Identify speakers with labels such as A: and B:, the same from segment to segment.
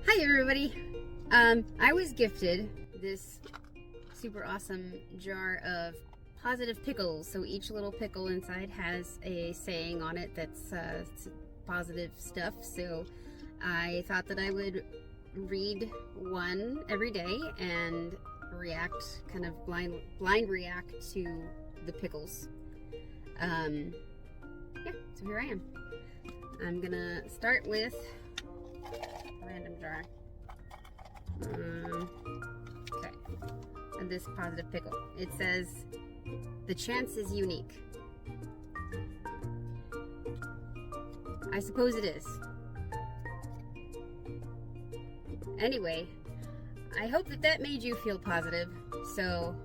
A: Hi everybody. I was gifted this super awesome jar of positive pickles. So each little pickle inside has a saying on it that's positive stuff. So I thought that I would read one every day and react, kind of blind react to the pickles. Yeah, so here I am. I'm gonna start with a random jar. Okay, and this positive pickle. It says, the chance is unique. I suppose it is. Anyway, I hope that made you feel positive. So,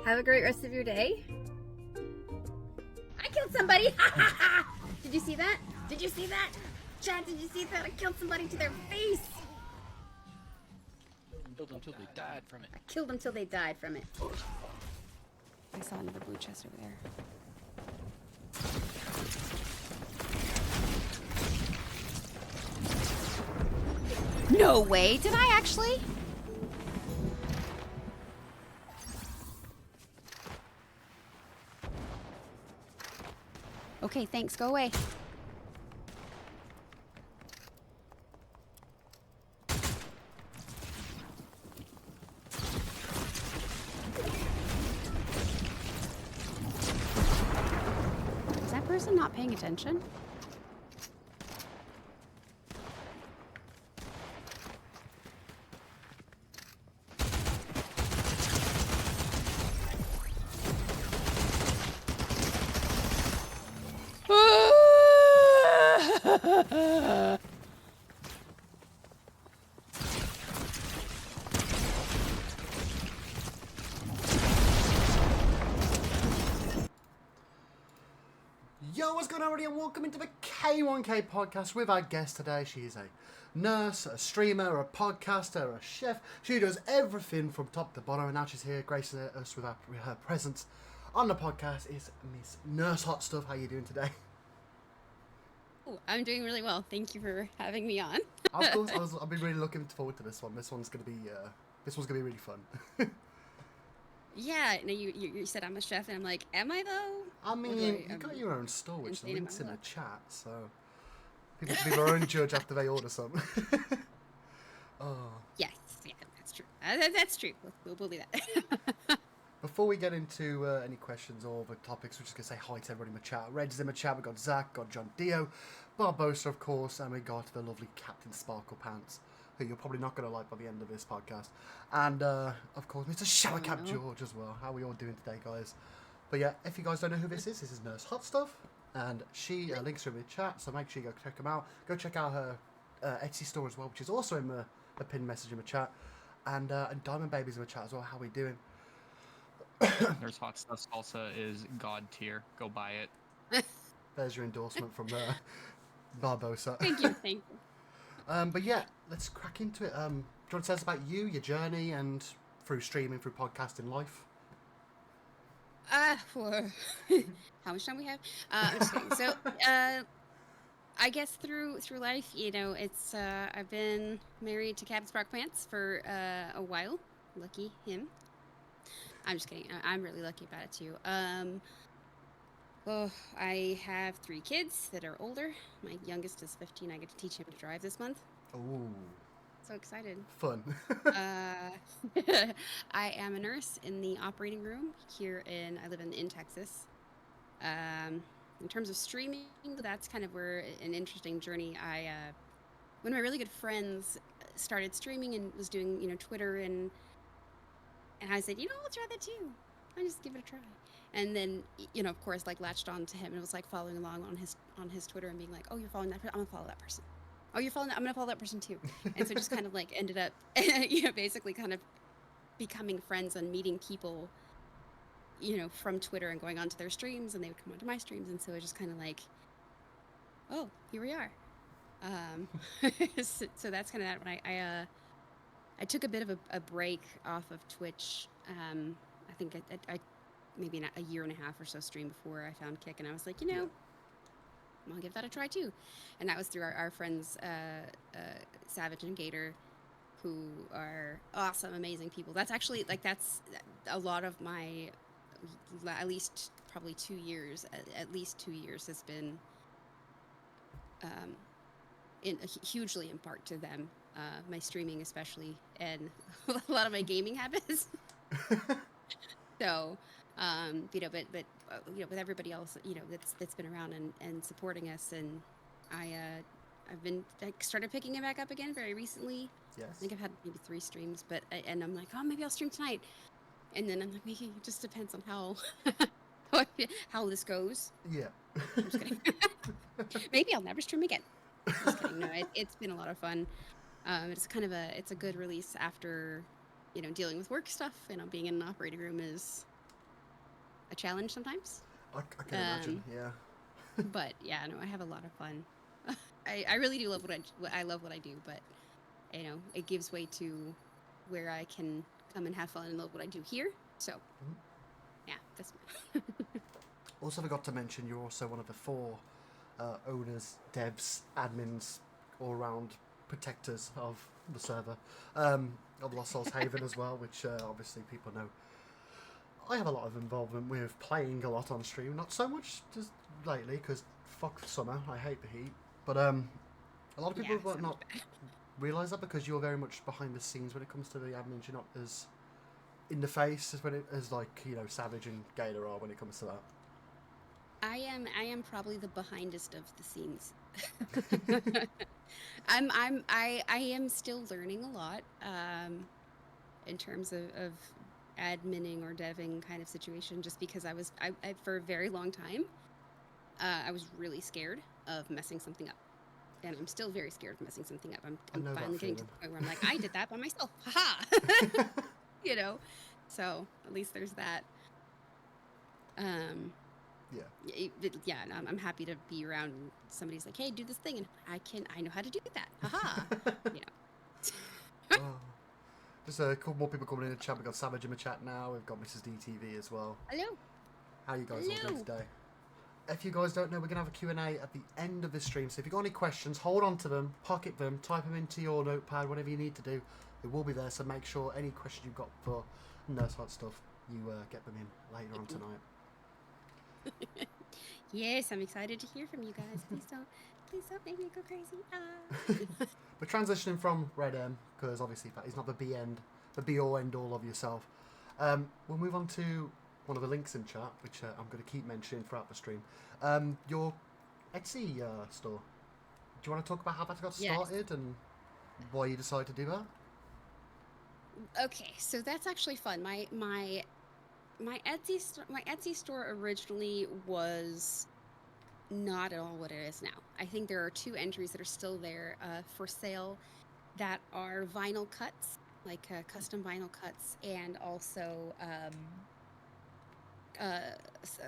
A: have a great rest of your day. I killed somebody! Did you see that? Did you see that? Chad, did you see that? I killed somebody to their face!
B: Killed them until they died from it.
A: I killed them till they died from it. I saw another blue chest over there. No way! Did I actually? Okay, thanks. Go away. Is that person not paying attention?
C: Yo, what's going on everybody and welcome into the K1K Podcast with our guest today. She is a nurse, a streamer, a podcaster, a chef. She does everything from top to bottom, and now she's here gracing us with her presence on the podcast is Miss Nursehotstuff. How you doing today?
A: Oh, I'm doing really well. Thank you for having me on.
C: Of course, I've been really looking forward to this one. This one's gonna be really fun.
A: Yeah, no, you said I'm a chef, and I'm like, am I though?
C: I mean, you've got your own store, which links in the chat, so people can be their own judge after they order some. Oh.
A: Yes, yeah, that's true. That's true. We'll believe that.
C: Before we get into any questions or other topics, we're just going to say hi to everybody in the chat. Red's in the chat, we've got Zach, got John Dio, Barbosa, of course, and we got the lovely Captain Sparkle Pants, who you're probably not going to like by the end of this podcast. And, of course, Mr. Showercap George as well. How are we all doing today, guys? But yeah, if you guys don't know who this is Nursehotstuff, and she links are in the chat, so make sure you go check them out. Go check out her Etsy store as well, which is also in the pinned message in the chat. And Diamond Baby's in the chat as well. How are we doing?
B: Nursehotstuff salsa is god tier. Go buy it.
C: There's your endorsement from Barbosa.
A: Thank you.
C: But yeah, let's crack into it. Do you want to tell us about you, your journey, and through streaming, through podcasting life?
A: How much time we have? I'm just kidding. So, I guess through life, you know, it's I've been married to Captain Spark Pants for a while. Lucky him. I'm just kidding. I'm really lucky about it too. Well, I have 3 kids that are older. My youngest is 15. I get to teach him to drive this month.
C: Ooh.
A: So excited.
C: Fun.
A: I am a nurse in the operating room I live in Texas. In terms of streaming, that's kind of where an interesting journey. One of my really good friends started streaming and was doing, Twitter and I said, I'll try that too. I'll just give it a try. And then, of course, like latched on to him and was like following along on his Twitter and being like, oh, you're following that person? I'm gonna follow that person. Oh, you're following that? I'm gonna follow that person too. And so just kind of like ended up, basically kind of becoming friends and meeting people, from Twitter and going onto their streams, and they would come onto my streams, and so it was just kind of like, oh, here we are. So that's kind of that. When I took a bit of a break off of Twitch. I think I maybe a year and a half or so streamed before I found Kick, and I was like, I'm gonna give that a try too. And that was through our friends Savage and Gator, who are awesome, amazing people. That's actually like that's a lot of my at least probably 2 years, at least 2 years has been um, hugely in part to them. My streaming especially, and a lot of my gaming habits. So, with everybody else, that's been around and supporting us, and I started picking it back up again very recently.
C: Yes.
A: I think I've had maybe 3 streams, and I'm like, oh, maybe I'll stream tonight, and then I'm like, maybe it just depends on how how this goes.
C: Yeah.
A: I'm just kidding. Maybe I'll never stream again. Just kidding. No, it's been a lot of fun. It's a good release after, dealing with work stuff. Being in an operating room is a challenge sometimes.
C: I can imagine. Yeah.
A: But yeah, no, I have a lot of fun. I really do love I love what I do, but it gives way to where I can come and have fun and love what I do here. So yeah, that's.
C: Also forgot to mention you're also one of the 4 owners, devs, admins, all-round protectors of the server, of Lost Souls Haven as well, which obviously people know. I have a lot of involvement with playing a lot on stream, not so much just lately, because fuck summer, I hate the heat, but a lot of people might not realise that, because you're very much behind the scenes when it comes to the admins. You're not as in the face as like Savage and Gator are when it comes to that.
A: I am probably the behindest of the scenes. I am still learning a lot in terms of adminning or deving kind of situation, just because I for a very long time I was really scared of messing something up, and I'm still very scared of messing something up. I'm finally getting to the point where I'm like, I did that by myself, haha. So at least there's that. Yeah, and I'm happy to be around somebody's like, hey, do this thing, and I know how to do that, haha.
C: Just a couple more people coming in the chat. We've got Savage in the chat now. We've got Mrs. DTV as well.
A: Hello.
C: How you guys all doing today? If you guys don't know, we're going to have a Q&A at the end of this stream. So if you've got any questions, hold on to them, pocket them, type them into your notepad, whatever you need to do. It will be there. So make sure any questions you've got for Nursehotstuff, you get them in later on tonight.
A: Yes, I'm excited to hear from you guys. Please don't make me go crazy.
C: But transitioning from Red M, because obviously he's not the be all end all of yourself. We'll move on to one of the links in chat, which I'm going to keep mentioning throughout the stream. Your Etsy store. Do you want to talk about how that got started and why you decided to do that?
A: Okay, so that's actually fun. My Etsy store originally was not at all what it is now. I think there are 2 entries that are still there for sale that are vinyl cuts, like custom vinyl cuts, and also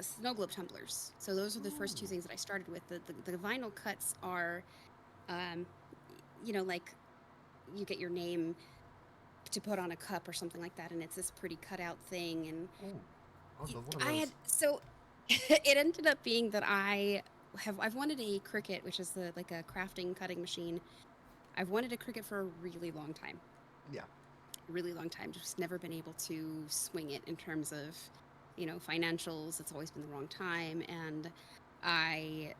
A: snow globe tumblers. So those are the first 2 things that I started with. The vinyl cuts are, like you get your name to put on a cup or something like that, and it's this pretty cutout thing. And it ended up being that I've wanted a Cricut, which is like a crafting cutting machine. I've wanted a Cricut for a really long time.
C: Yeah.
A: Really long time. Just never been able to swing it in terms of, financials. It's always been the wrong time. And I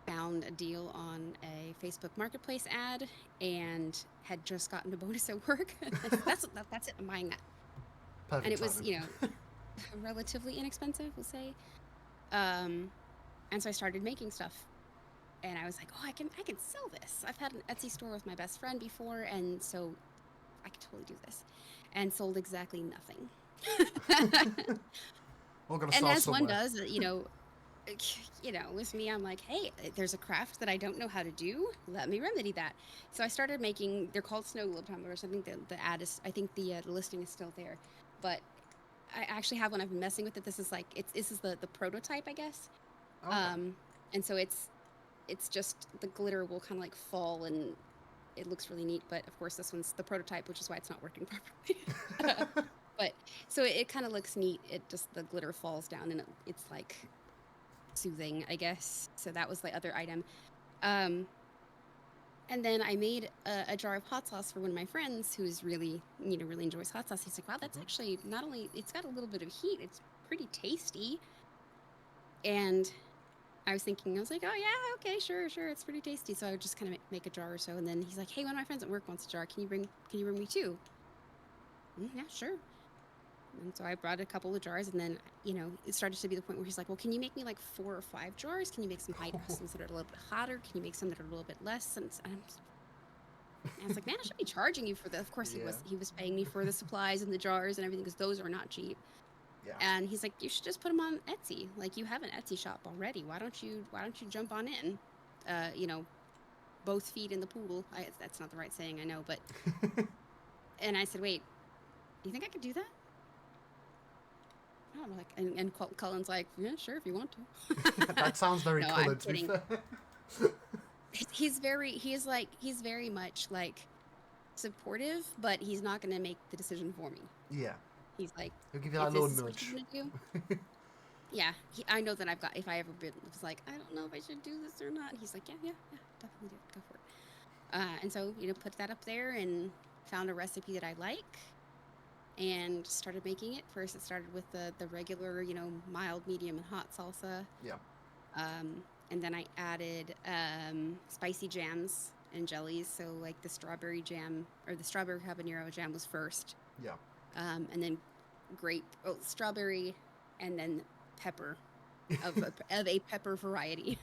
A: found a deal on a Facebook Marketplace ad and had just gotten a bonus at work. That's it. I'm buying that.
C: Perfect
A: and it was,
C: timing.
A: relatively inexpensive, we'll say. And so I started making stuff, and I was like, oh, I can sell this. I've had an Etsy store with my best friend before, and so I could totally do this, and sold exactly nothing. And as one does, with me, I'm like, hey, there's a craft that I don't know how to do. Let me remedy that. So I started making. They're called snow globe tumblers. I think the ad is. I think the listing is still there, but I actually have one. I've been messing with it. This is the prototype, I guess.
C: Okay.
A: And so it's just the glitter will kind of like fall, and it looks really neat. But of course, this one's the prototype, which is why it's not working properly. But so it kind of looks neat. It just the glitter falls down, and it's like soothing, I guess. So that was the other item. And then I made a jar of hot sauce for one of my friends who's really, really enjoys hot sauce. He's like, wow, that's actually not only, it's got a little bit of heat, it's pretty tasty. And I was like, oh yeah, okay, sure, it's pretty tasty. So I would just kind of make a jar or so. And then he's like, hey, one of my friends at work wants a jar. Can you bring me two? Yeah, sure. And so I brought a couple of jars, and then, it started to be the point where he's like, well, can you make me like 4 or 5 jars? Can you make some some that are a little bit hotter? Can you make some that are a little bit less? And I was like, man, I should be charging you for this. Of course, he was paying me for the supplies and the jars and everything, because those are not cheap.
C: Yeah.
A: And he's like, you should just put them on Etsy. Like, you have an Etsy shop already. Why don't you jump on in? Both feet in the pool. That's not the right saying, I know, but. And I said, wait, you think I could do that? Oh, like, and Cullen's like, yeah, sure, if you want to.
C: That sounds very
A: no,
C: colored, to be fair.
A: He's very much like supportive, but he's not going to make the decision for me.
C: Yeah.
A: He's like,
C: he'll give you that little nudge.
A: Yeah, I know that if I ever was like, I don't know if I should do this or not. He's like, yeah, definitely do it. Go for it. And so, put that up there and found a recipe that I like and started making it. First, it started with the regular, mild, medium, and hot salsa.
C: Yeah.
A: And then I added spicy jams and jellies. So like the strawberry jam or the strawberry habanero jam was first.
C: Yeah.
A: And then strawberry, and then pepper of a pepper variety.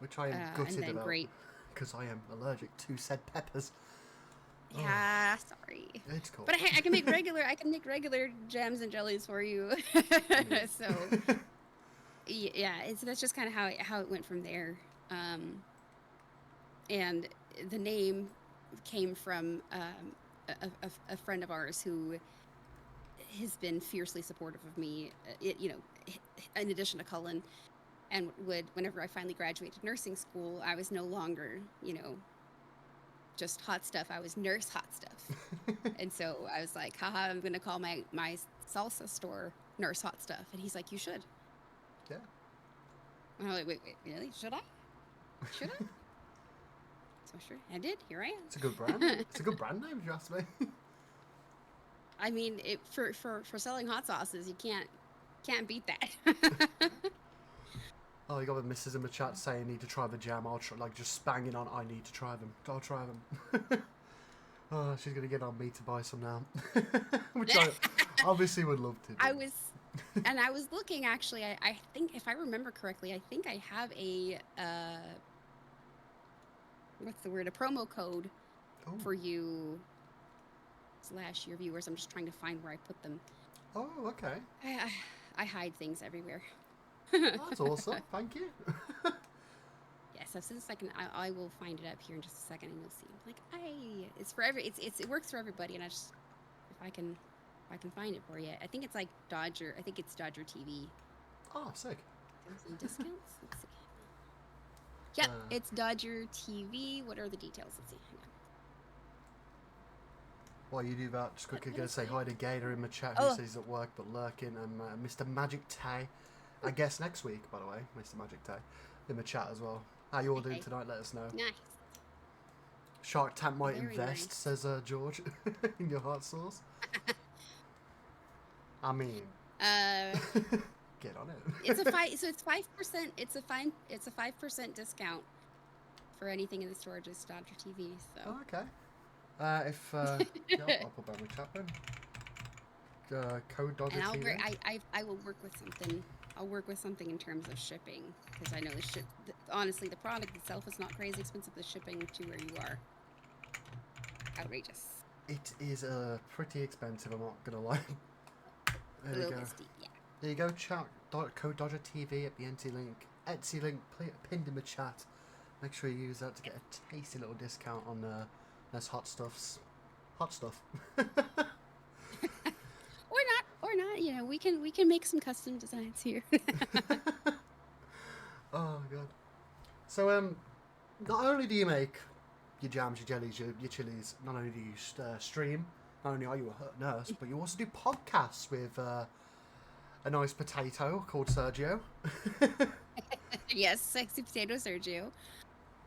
C: Which I am gutted
A: and then
C: about.
A: Grape.
C: Because I am allergic to said peppers.
A: Yeah, sorry.
C: It's cool.
A: But I can make regular jams and jellies for you. So yeah, that's just kind of how it went from there. And the name came from a friend of ours who has been fiercely supportive of me, in addition to Cullen. And whenever I finally graduated nursing school, I was no longer, just hot stuff. I was Nurse Hot Stuff. And so I was like, haha, I'm going to call my salsa store Nurse Hot Stuff. And he's like, you should.
C: Yeah.
A: And I'm like, wait, really? Should I? So sure, I did. Here I am.
C: It's a good brand. It's a good brand name, if you ask me.
A: I mean, for selling hot sauces, you can't beat that.
C: Oh, you got the missus in the chat saying need to try the jam. I'll try, like, just banging on. I need to try them. I'll try them. Oh, she's gonna get on me to buy some now, which I obviously would love to do.
A: I was looking, actually. I think, if I remember correctly, I think I have a what's the word? A promo code for you / your viewers. I'm just trying to find where I put them.
C: Oh, okay.
A: I hide things everywhere.
C: That's awesome. Thank you.
A: Yeah, so since I will find it up here in just a second, and you'll see. It's for it works for everybody, and if I can find it for you. I think it's like Dodger. I think it's Dodger TV.
C: Oh, sick.
A: Any discounts? Let's see. Yep, it's Dodger TV. What are the details? Let's see. Hang on.
C: While you do that, just quickly going to say hi to Gator in the chat, who says he's at work but lurking, and Mr. Magic Tay. I guess next week, by the way, Mr. Magic Tay, in the chat as well. How you all doing tonight? Let us know.
A: Nice.
C: Shark Tank might
A: Very
C: invest,
A: nice.
C: says George, in your hot sauce. I mean, get on it.
A: It's a 5%. It's a 5% discount for anything in the store. Just Dodger TV. So.
C: Oh, okay. I'll put that in the chat then. Code Dodger TV.
A: I will work with something. I'll work with something in terms of shipping, because I know honestly, the product itself is not crazy expensive. The shipping to where you are, outrageous.
C: It is pretty expensive. I'm not gonna lie. There you go.
A: Steep, yeah.
C: There you go. Chat code Dodger TV at the Etsy link pinned in the chat. Make sure you use that to get a tasty little discount on those hot stuff.
A: Or not, we can make some custom designs here.
C: Oh god. So not only do you make your jams, your jellies, your chilies, not only do you stream, not only are you a nurse, but you also do podcasts with a nice potato called Sergio.
A: Yes, Sexy Potato Sergio.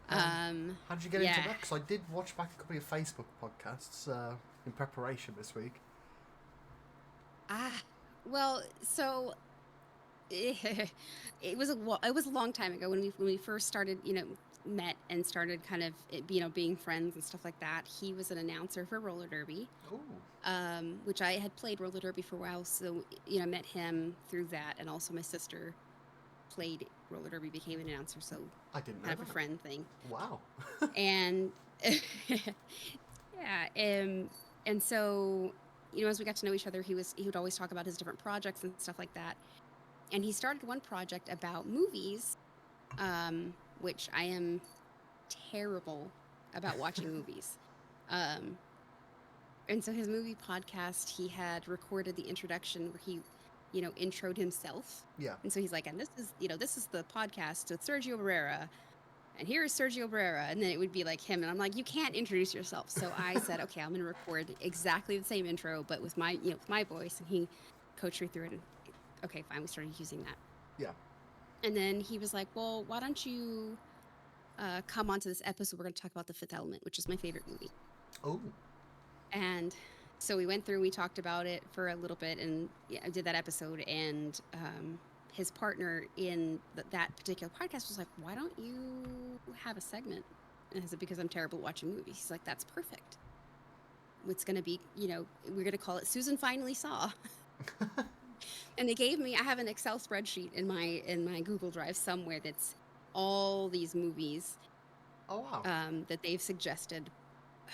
C: How did you get into
A: Yeah.
C: that? Because I did watch back a couple of Facebook podcasts in preparation this week.
A: Well, so it was it was a long time ago when we first started, met and started kind of being friends and stuff like that. He was an announcer for roller derby,
C: Oh,
A: which I had played roller derby for a while, so met him through that, and also my sister played roller derby, became an announcer, so
C: I didn't know
A: kind of a
C: that.
A: friend thing.
C: Wow.
A: And yeah, and so as we got to know each other, he would always talk about his different projects and stuff like that. And he started one project about movies, which I am terrible about watching movies. Um, and so his movie podcast, he had recorded the introduction where he, introed himself.
C: Yeah.
A: And so he's like, and this is the podcast with Sergio Barrera, and here is Sergio Barrera, and then it would be like him, and I'm like, you can't introduce yourself. So I said, okay, I'm going to record exactly the same intro, but with my, with my voice, and he coached me through it. And okay, fine, we started using that.
C: Yeah.
A: And then he was like, well, why don't you come onto this episode? We're going to talk about The Fifth Element, which is my favorite movie.
C: Oh.
A: And so we went through, we talked about it for a little bit, and I did that episode. And his partner in that particular podcast was like, why don't you have a segment? And I said, because I'm terrible at watching movies. He's like, that's perfect. It's going to be, we're going to call it Susan Finally Saw. And they gave me, I have an Excel spreadsheet in my Google Drive somewhere that's all these movies
C: Oh, wow.
A: that they've suggested.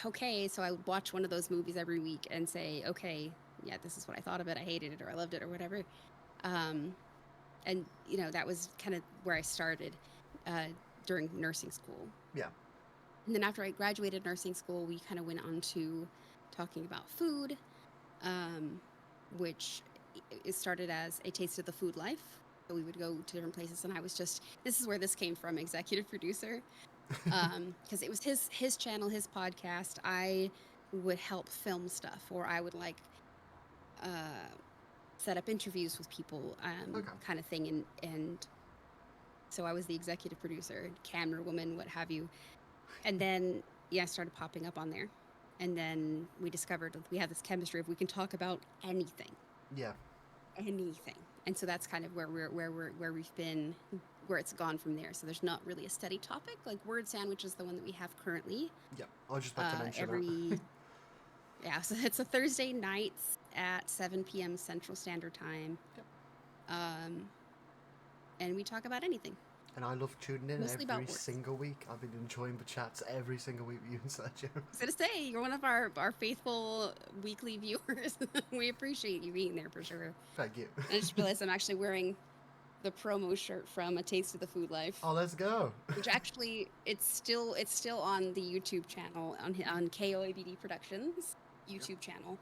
A: Okay, so I would watch one of those movies every week and say, okay, yeah, this is what I thought of it. I hated it, or I loved it, or whatever. And that was kind of where I started during nursing school.
C: Yeah.
A: And then after I graduated nursing school, we kind of went on to talking about food, which it started as a taste of the food life. So we would go to different places, and I was this is where this came from, executive producer, because it was his channel, his podcast. I would help film stuff, or I would set up interviews with people,
C: Okay.
A: kind of thing. And so I was the executive producer, camera woman, what have you. And then, I started popping up on there. And then we discovered we have this chemistry of we can talk about anything.
C: Yeah.
A: Anything. And so that's kind of where we've been, where it's gone from there. So there's not really a steady topic. Like Word Sandwich is the one that we have currently.
C: Yeah. I was just about to mention that.
A: Yeah, so it's a Thursday nights at 7 p.m. Central Standard Time.
C: Yep.
A: And we talk about anything.
C: And I love tuning in
A: Mostly about
C: every
A: work.
C: single week. I've been enjoying the chats every single week with you and Sergio.
A: I was going to say, you're one of our faithful weekly viewers. We appreciate you being there for sure.
C: Thank you.
A: I just realized I'm actually wearing the promo shirt from A Taste of the Food Life.
C: Oh, let's go.
A: Which actually, it's still on the YouTube channel, on KOABD Productions YouTube channel.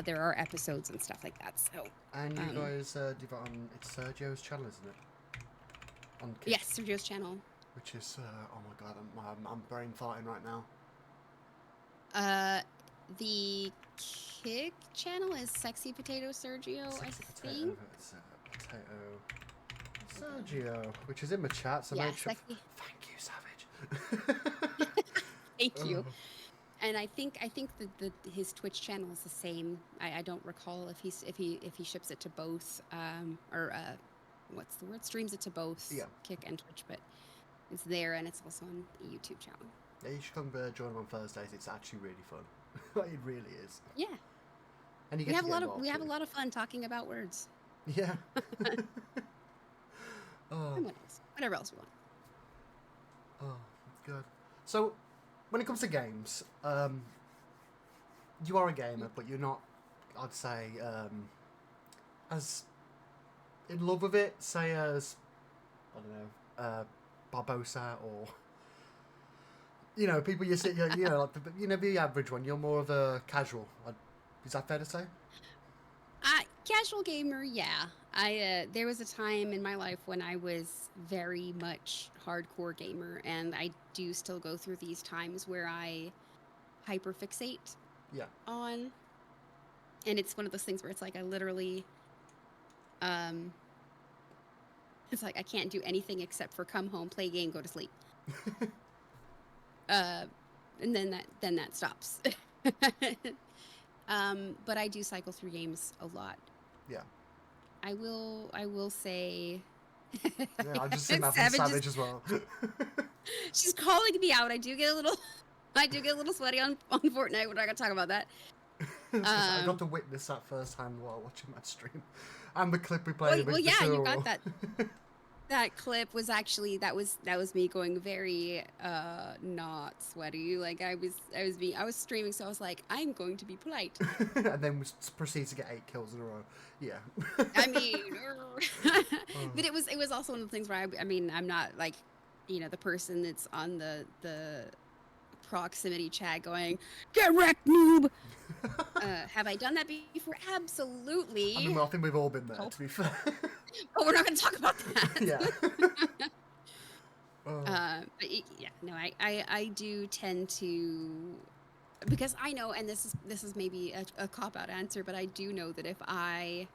A: There are episodes and stuff like that. So.
C: And you guys do that on, it's Sergio's channel, isn't it? On Kick,
A: Yes, Sergio's channel.
C: which is, oh my god, I'm brain farting right now.
A: The Kick channel is Sexy Potato Sergio,
C: Sexy
A: I
C: Potato,
A: think.
C: it's Potato Sergio, which is in my chat, so
A: Yeah,
C: make sure.
A: Sexy.
C: Thank you, Savage.
A: Thank you. And I think that his Twitch channel is the same. I don't recall if he ships it to both, or what's the word? Streams it to both Kick and Twitch, but it's there, and it's also on the YouTube channel.
C: Yeah, you should come join him on Thursdays. It's actually really fun. It really is.
A: Yeah.
C: And you
A: We
C: get
A: have
C: to
A: a
C: get
A: lot of
C: involved too.
A: lot of fun talking about words.
C: Yeah. Oh.
A: And what else? Whatever else we want.
C: Oh, good. So, when it comes to games, you are a gamer, but you're not, I'd say, as in love with it, say as, I don't know, Barbosa or, people you see, like the average one. You're more of a casual. Is that fair to say?
A: Casual gamer, yeah. There was a time in my life when I was very much hardcore gamer, and I do still go through these times where I hyperfixate on, and it's one of those things where it's like I literally, it's like I can't do anything except for come home, play a game, go to sleep. And then that stops. But I do cycle through games a lot.
C: Yeah.
A: I will say.
C: Yeah, I just seen that from
A: Savage is-
C: Savage as well.
A: she's calling me out. I do get a little sweaty on Fortnite. We're not gonna talk about that.
C: I got to witness that firsthand while watching that stream, and the clip we played.
A: Well, yeah, you got that. That clip was actually that was me going very not sweaty. Like I was streaming, so I was like, I'm going to be polite.
C: And then proceed to get 8 kills in a row. Yeah.
A: I mean, but it was also one of the things where I mean, I'm not like, the person that's on the proximity chat going, "Get wrecked, noob." Have I done that before? Absolutely.
C: I mean, I think we've all been there, to be fair.
A: But we're not going to talk about that.
C: Yeah.
A: But yeah, no, I do tend to, because I know, and this is maybe a cop-out answer, but I do know that if I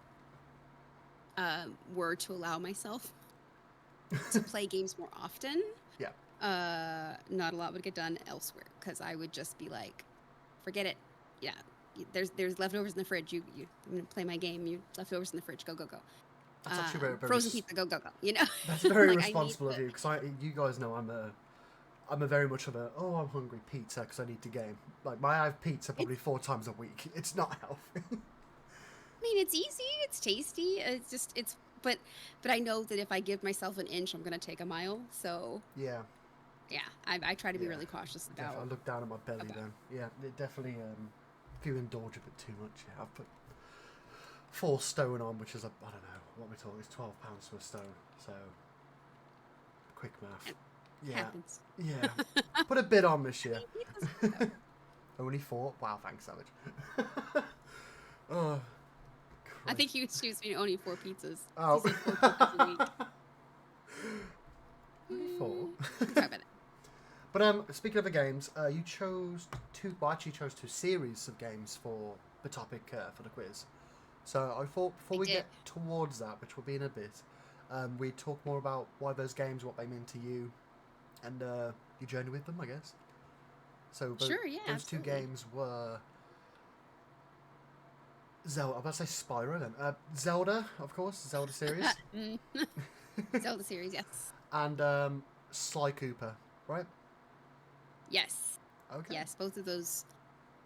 A: were to allow myself to play games more often,
C: Yeah.
A: not a lot would get done elsewhere, because I would just be like, forget it. Yeah, there's leftovers in the fridge. I'm gonna play my game. You leftovers in the fridge. Go.
C: That's actually very, very
A: frozen pizza. Go.
C: That's very
A: Like,
C: responsible of you, because you guys know I'm a very much of I'm hungry pizza because I need to game. Like, I have pizza probably 4 times a week. It's not healthy.
A: I mean, it's easy, it's tasty, but I know that if I give myself an inch, I'm gonna take a mile. So
C: Yeah.
A: I try to be
C: Yeah.
A: really cautious about.
C: I look down at my belly then. Yeah, it definitely. If you indulge a bit too much, yeah, I've put 4 stone on, which is I don't know what we're talking. It's £12 to a stone. So quick math. Yeah.
A: Happens.
C: Yeah. Put a bit on this year. Only 4. Wow, thanks, Savage. Oh.
A: I think you excuse me, only 4 pizzas.
C: Oh.
A: He said 4 pizzas a week.
C: Only 4.
A: We'll talk about it.
C: But speaking of the games, you chose 2 series of games for the topic for the quiz. So I thought before we get towards that, which will be in a bit, we'd talk more about why those games, what they mean to you, and your journey with them, I guess. So
A: Sure, yeah,
C: those
A: absolutely.
C: 2 games were Zelda. I'm about to say Spyro then. Zelda, of course, Zelda series,
A: Zelda series, yes.
C: and Sly Cooper, right?
A: Yes.
C: Okay.
A: Yes, both of those.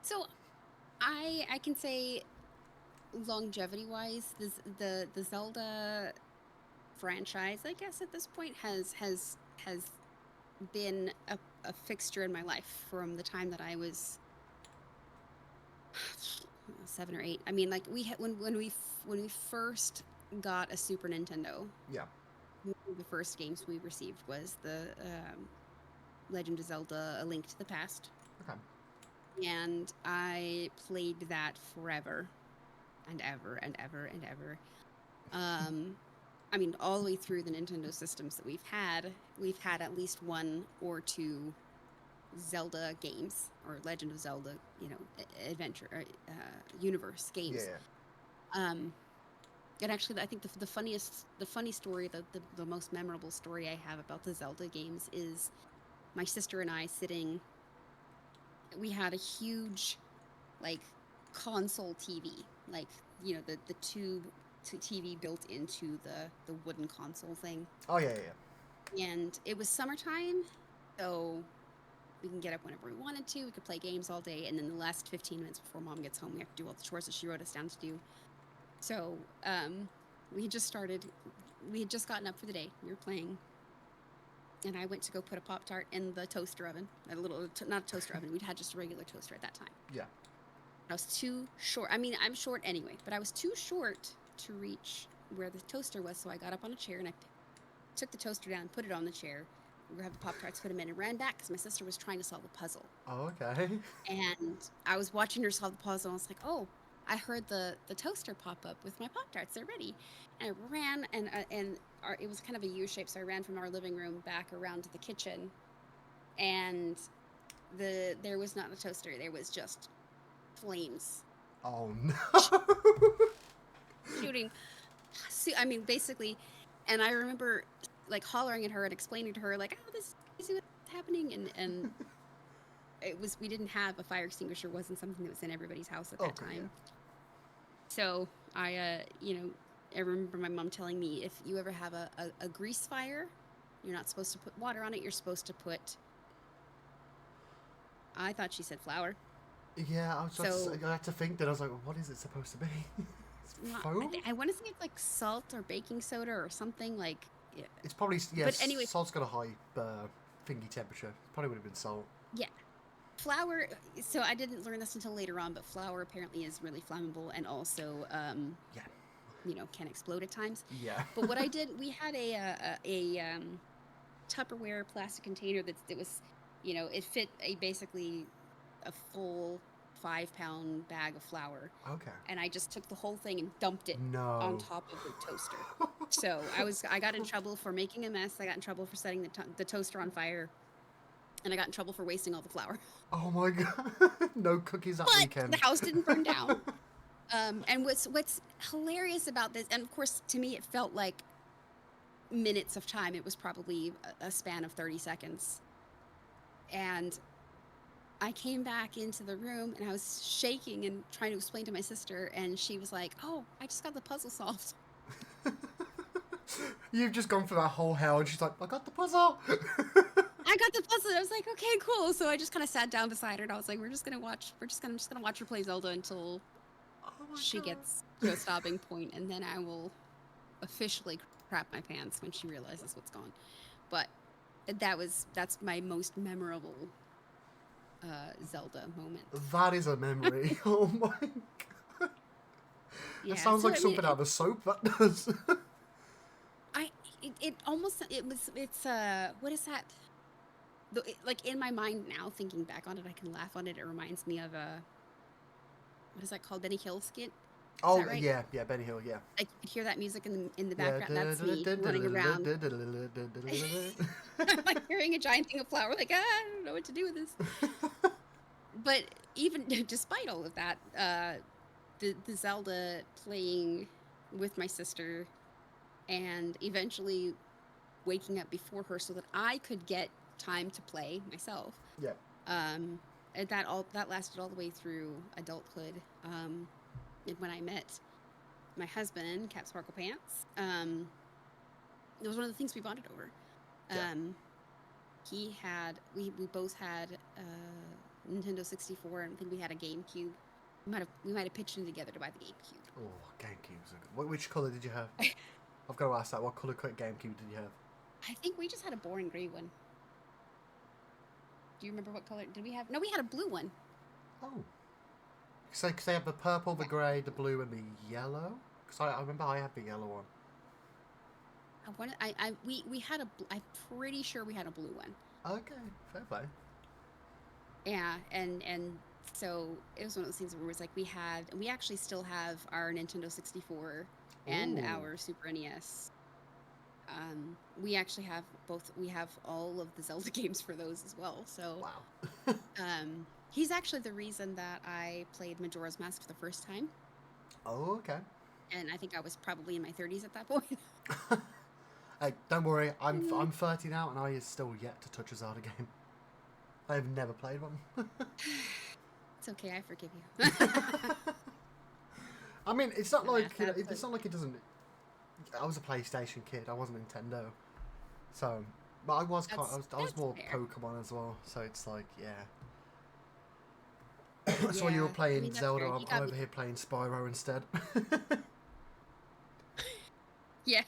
A: So I can say longevity wise, the Zelda franchise, I guess at this point has been a fixture in my life from the time that I was 7 or 8. I mean, like when we first got a Super Nintendo,
C: Yeah.
A: one of the first games we received was the Legend of Zelda: A Link to the Past.
C: Okay.
A: And I played that forever and ever and ever and ever. I mean, all the way through the Nintendo systems that we've had at least 1 or 2 Zelda games, or Legend of Zelda, adventure or universe games.
C: Yeah.
A: And actually, I think the funny story, the most memorable story I have about the Zelda games is my sister and I sitting. We had a huge, like, console TV, like, the tube TV built into the wooden console thing.
C: Oh yeah.
A: And it was summertime, so we can get up whenever we wanted to. We could play games all day, and then the last 15 minutes before Mom gets home, we have to do all the chores that she wrote us down to do. So we had just gotten up for the day. We were playing, and I went to go put a Pop-Tart in the toaster oven. Not a toaster oven. We'd had just a regular toaster at that time.
C: Yeah.
A: I was too short. I mean, I'm short anyway, but I was too short to reach where the toaster was, so I got up on a chair and I took the toaster down, put it on the chair, grabbed the Pop-Tarts, put them in, and ran back because my sister was trying to solve a puzzle.
C: Oh, okay.
A: And I was watching her solve the puzzle, and I was like, oh, I heard the toaster pop up with my Pop-Tarts. They're ready. And I ran, and it was kind of a U shape, so I ran from our living room back around to the kitchen, and there was not a toaster. There was just flames.
C: Oh no.
A: Shooting. I mean, basically, and I remember like hollering at her and explaining to her like, oh, this is what's happening, and we didn't have a fire extinguisher. Wasn't something that was in everybody's house at that
C: Okay,
A: time. So I I remember my mom telling me, if you ever have a grease fire, you're not supposed to put water on it. You're supposed to put, I thought she said flour.
C: Yeah, I was
A: So
C: I had to think that. I was like, what is it supposed to be? It's foam?
A: I want to say it's like salt or baking soda or something like. Yeah.
C: It's probably,
A: But anyway,
C: salt's got a high thingy temperature. Probably would have been salt.
A: yeah, flour. So I didn't learn this until later on, but flour apparently is really flammable and also
C: Yeah.
A: can explode at times.
C: Yeah.
A: But what I did, we had a Tupperware plastic container that was, it fit basically a full 5-pound bag of flour,
C: Okay.
A: and I just took the whole thing and dumped it on
C: No.
A: top of the toaster. So I got in trouble for making a mess. I got in trouble for setting the toaster on fire, and I got in trouble for wasting all the flour.
C: Oh my god. No cookies that
A: But
C: weekend.
A: the house didn't burn down. And what's hilarious about this, and of course to me it felt like minutes of time. It was probably a span of 30 seconds. And I came back into the room and I was shaking and trying to explain to my sister, and she was like, "Oh, I just got the puzzle solved."
C: You've just gone for that whole hell, and she's like, I got the puzzle.
A: I got the puzzle. I was like, "Okay, cool." So I just kind of sat down beside her and I was like, I'm just gonna watch her play Zelda until
C: Oh my
A: she
C: god.
A: gets to a stopping point, and then I will officially crap my pants when she realizes what's gone. But that's my most memorable Zelda moment.
C: That is a memory. Oh my god.
A: Yeah,
C: That sounds
A: so,
C: like something out of a soap, that does.
A: it's what is that? Like in my mind now, thinking back on it, I can laugh on it. It reminds me of what is that called? Benny Hill skit.
C: Oh,
A: right?
C: yeah, Benny Hill, yeah.
A: I could hear that music in the background. That's me running around. I'm like carrying a giant thing of flour, like, I don't know what to do with this. But even despite all of that, the Zelda playing with my sister, and eventually waking up before her so that I could get time to play myself.
C: Yeah.
A: And that lasted all the way through adulthood. And when I met my husband, Cat Sparkle Pants, it was one of the things we bonded over.
C: Yeah.
A: We both had Nintendo 64, and I think we had a GameCube. We might have pitched in together to buy the GameCube.
C: Oh, GameCubes are good. Which colour did you have? I've got to ask that. What colour GameCube did you have?
A: I think we just had a boring gray one. Do you remember what color did we have? No, we had a blue one.
C: Oh. So, because they have the purple, the grey, the blue, and the yellow? Because I remember I had the yellow one.
A: We had I'm pretty sure we had a blue one.
C: Okay, fair play.
A: Yeah, and so it was one of those things where it was like we actually still have our Nintendo 64 and
C: Ooh.
A: our Super NES. We actually have both. We have all of the Zelda games for those as well. So,
C: Wow.
A: he's actually the reason that I played Majora's Mask for the first time.
C: Oh, okay.
A: And I think I was probably in my 30s at that point.
C: Hey, don't worry. I'm 30 now, and I is still yet to touch a Zelda game. I've never played one.
A: It's okay, I forgive you.
C: I mean, it's not like
A: that's
C: it's not like it doesn't. I was a PlayStation kid. I wasn't Nintendo, so. But I was
A: That's
C: more
A: fair.
C: Pokemon as well. So it's like, yeah. So you were
A: Yeah,
C: playing
A: I mean, that's
C: Zelda.
A: fair.
C: I'm over here playing Spyro instead.
A: Yeah.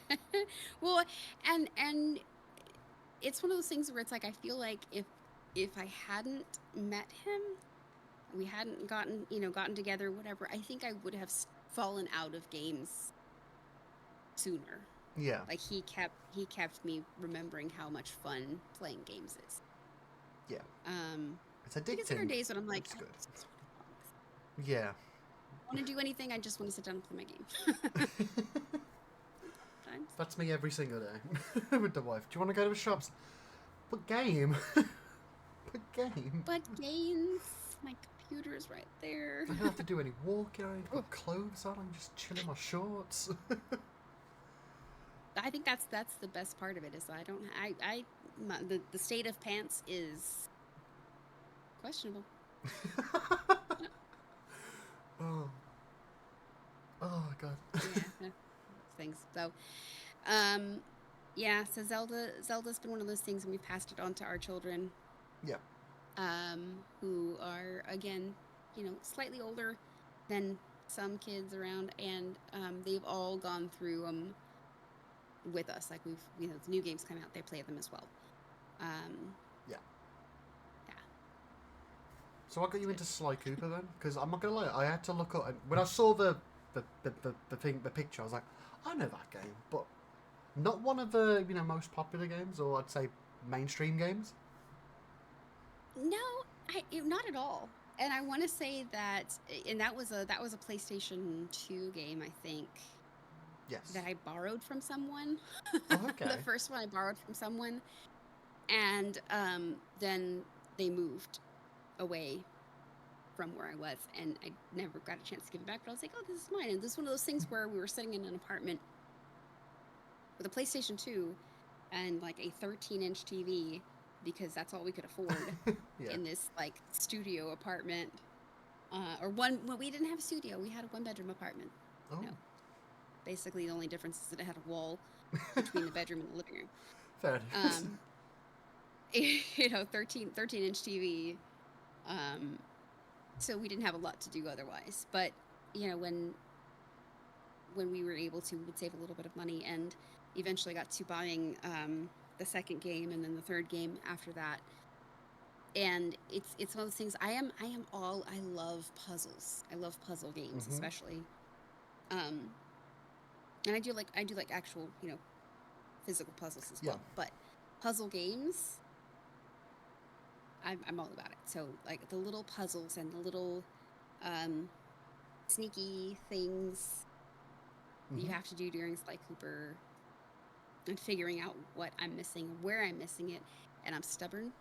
A: Well, and it's one of those things where it's like I feel like if I hadn't met him, we hadn't gotten together, whatever, I think I would have fallen out of games sooner.
C: Yeah.
A: Like he kept me remembering how much fun playing games is.
C: Yeah. It's
A: Because there are
C: addicting.
A: days when I'm like,
C: It's
A: I
C: good.
A: just
C: Yeah.
A: want to do anything. I just want to sit down and play my game. Sometimes.
C: That's me every single day with the wife. Do you want to go to the shops? But game. But game.
A: But games, my computer's right there.
C: I don't have to do any walking. I don't have to put clothes on. I'm just chilling my shorts.
A: I think that's the best part of it is I don't the state of pants is questionable.
C: Oh. Oh god.
A: Yeah, things. So, yeah. So Zelda's been one of those things, and we've passed it on to our children,
C: Yeah.
A: who are again, slightly older than some kids around, and they've all gone through them with us. Like the new games come out, they play them as well.
C: Yeah.
A: Yeah.
C: So what got you into Sly Cooper then? Because I'm not gonna lie, I had to look up when I saw the picture. I was like, I know that game, but not one of the most popular games, or I'd say mainstream games.
A: No, not at all. And I want to say that, and that was a PlayStation 2 game, I think,
C: Yes.
A: that I borrowed from someone.
C: Oh, okay.
A: The first one I borrowed from someone, and then they moved away from where I was, and I never got a chance to give it back. But I was like, oh, this is mine. And this is one of those things where we were sitting in an apartment with a PlayStation 2 and like a 13-inch TV, because that's all we could afford
C: Yeah.
A: in this like studio apartment. Well, we didn't have a studio. We had a 1-bedroom apartment.
C: Oh,
A: No. Basically, the only difference is that it had a wall between the bedroom and the living room.
C: fair enough.
A: 13-inch TV. So we didn't have a lot to do otherwise. But, when we were able to, we would save a little bit of money, and eventually got to buying the second game and then the third game after that. And it's one of those things. I love puzzles. I love puzzle games,
C: Mhm.
A: especially. And I do like actual, physical puzzles as
C: Yeah.
A: well. But puzzle games, I'm all about it. So like the little puzzles and the little sneaky things that you
C: Mhm.
A: have to do during Sly Cooper, and figuring out what I'm missing, where I'm missing it, and I'm stubborn.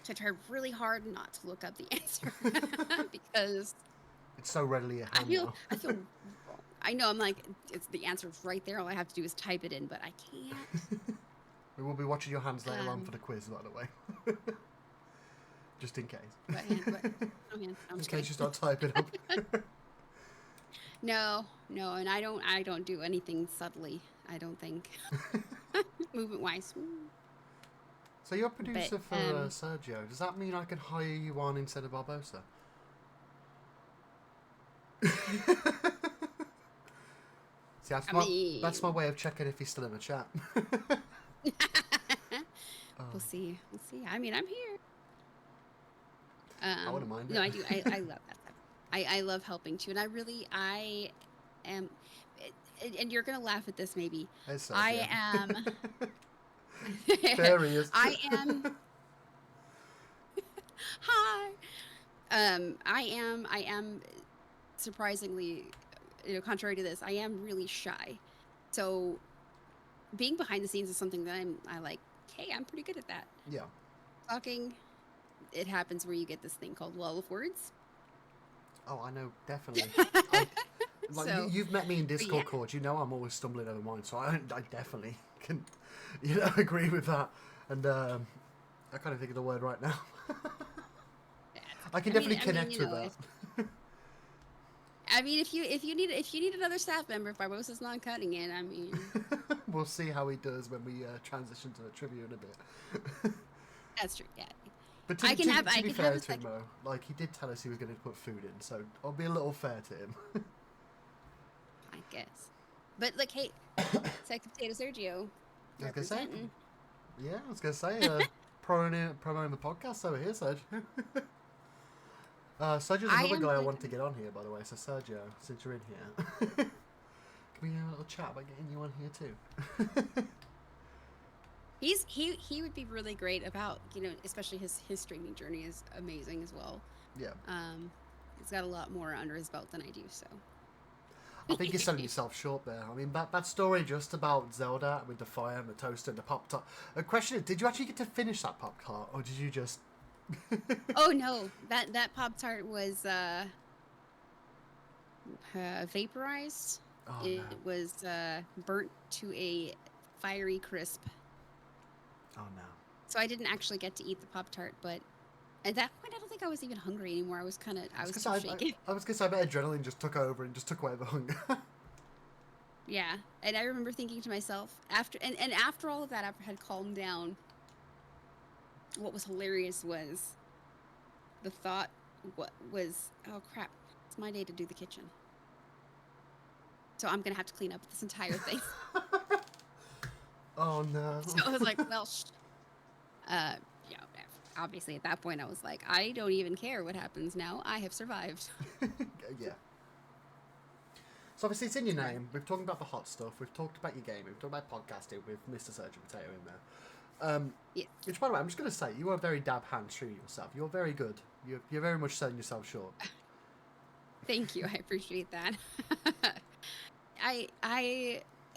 A: So I try really hard not to look up the answer because
C: It's so readily at
A: I
C: hand
A: feel
C: now.
A: wrong. I know, I'm like, it's the answer's right there. All I have to do is type it in, but I can't.
C: We will be watching your hands later on for
A: Um,
C: the quiz, by the way. Just in case.
A: What hand? What? Oh, man, I'm
C: In
A: just
C: case you
A: kidding.
C: start typing up.
A: No, and I don't do anything subtly. I don't think movement wise.
C: So you're a
A: But
C: producer for Sergio. Does that mean I can hire you on instead of Barbosa? See,
A: I mean,
C: that's my way of checking if he's still in the chat. Oh,
A: we'll see. I mean, I'm here.
C: I wouldn't mind
A: No,
C: it.
A: I do. I love that stuff. I love helping too, and I am. And you're gonna laugh at this, maybe.
C: It's
A: I
C: Sergio.
A: am.
C: There he is.
A: I am. Hi. I am surprisingly, contrary to this, I am really shy. So being behind the scenes is something that I like. Hey, I'm pretty good at that.
C: Yeah.
A: Talking, it happens where you get this thing called wall of words.
C: Oh, I know, definitely. Like
A: So,
C: you've met me in
A: but
C: Discord
A: yeah,
C: calls. You know I'm always stumbling over mine, so I definitely can, agree with that. And I can't even think of the word right now.
A: yeah,
C: I can
A: I mean,
C: definitely connect with that.
A: I mean, if you need another staff member, if Barbosa's not cutting it, I mean,
C: We'll see how he does when we transition to the trivia in a bit.
A: that's true. Yeah,
C: But
A: I can have
C: to be
A: a
C: fair to him,
A: second.
C: though, like he did tell us he was going to put food in, so I'll be a little fair to him.
A: I guess. But like, hey, Second Potato Sergio
C: I was gonna say,
A: representing.
C: yeah, I was going to say, promoting the podcast over here, Serge. Sergio's
A: I
C: another
A: am
C: guy I
A: going
C: want to get on here, by the way. So Sergio, since you're in here, can we have a little chat about getting you on here too?
A: He would be really great about, especially his streaming journey is amazing as well.
C: Yeah,
A: He's got a lot more under his belt than I do, so.
C: I think you're selling yourself short there. I mean, that story just about Zelda with the fire and the toaster and the pop tart. The question is, did you actually get to finish that pop tart, or did you just?
A: Oh no, that Pop-Tart was vaporized.
C: Oh
A: It
C: no!
A: was burnt to a fiery crisp.
C: Oh no!
A: So I didn't actually get to eat the Pop-Tart, but At that point, I don't think I was even hungry anymore. I was too
C: Because
A: shaken.
C: I was gonna say, I bet adrenaline just took over and just took away the hunger.
A: Yeah, and I remember thinking to myself and after all of that, after I had calmed down, what was hilarious was the thought. What was, oh crap? It's my day to do the kitchen, so I'm gonna have to clean up this entire thing.
C: Oh no.
A: So I was like, well, uh, you know, obviously at that point I was like, I don't even care what happens now. I have survived.
C: Yeah. So obviously it's in your
A: Right.
C: name. We've talked about the hot stuff. We've talked about your game. We've talked about podcasting with Mr. Surgeon Potato in there.
A: Yeah.
C: Which, by the way, I'm just going to say, you are a very dab hand streaming yourself. You're very good. You're very much selling yourself short.
A: Thank you. I appreciate that.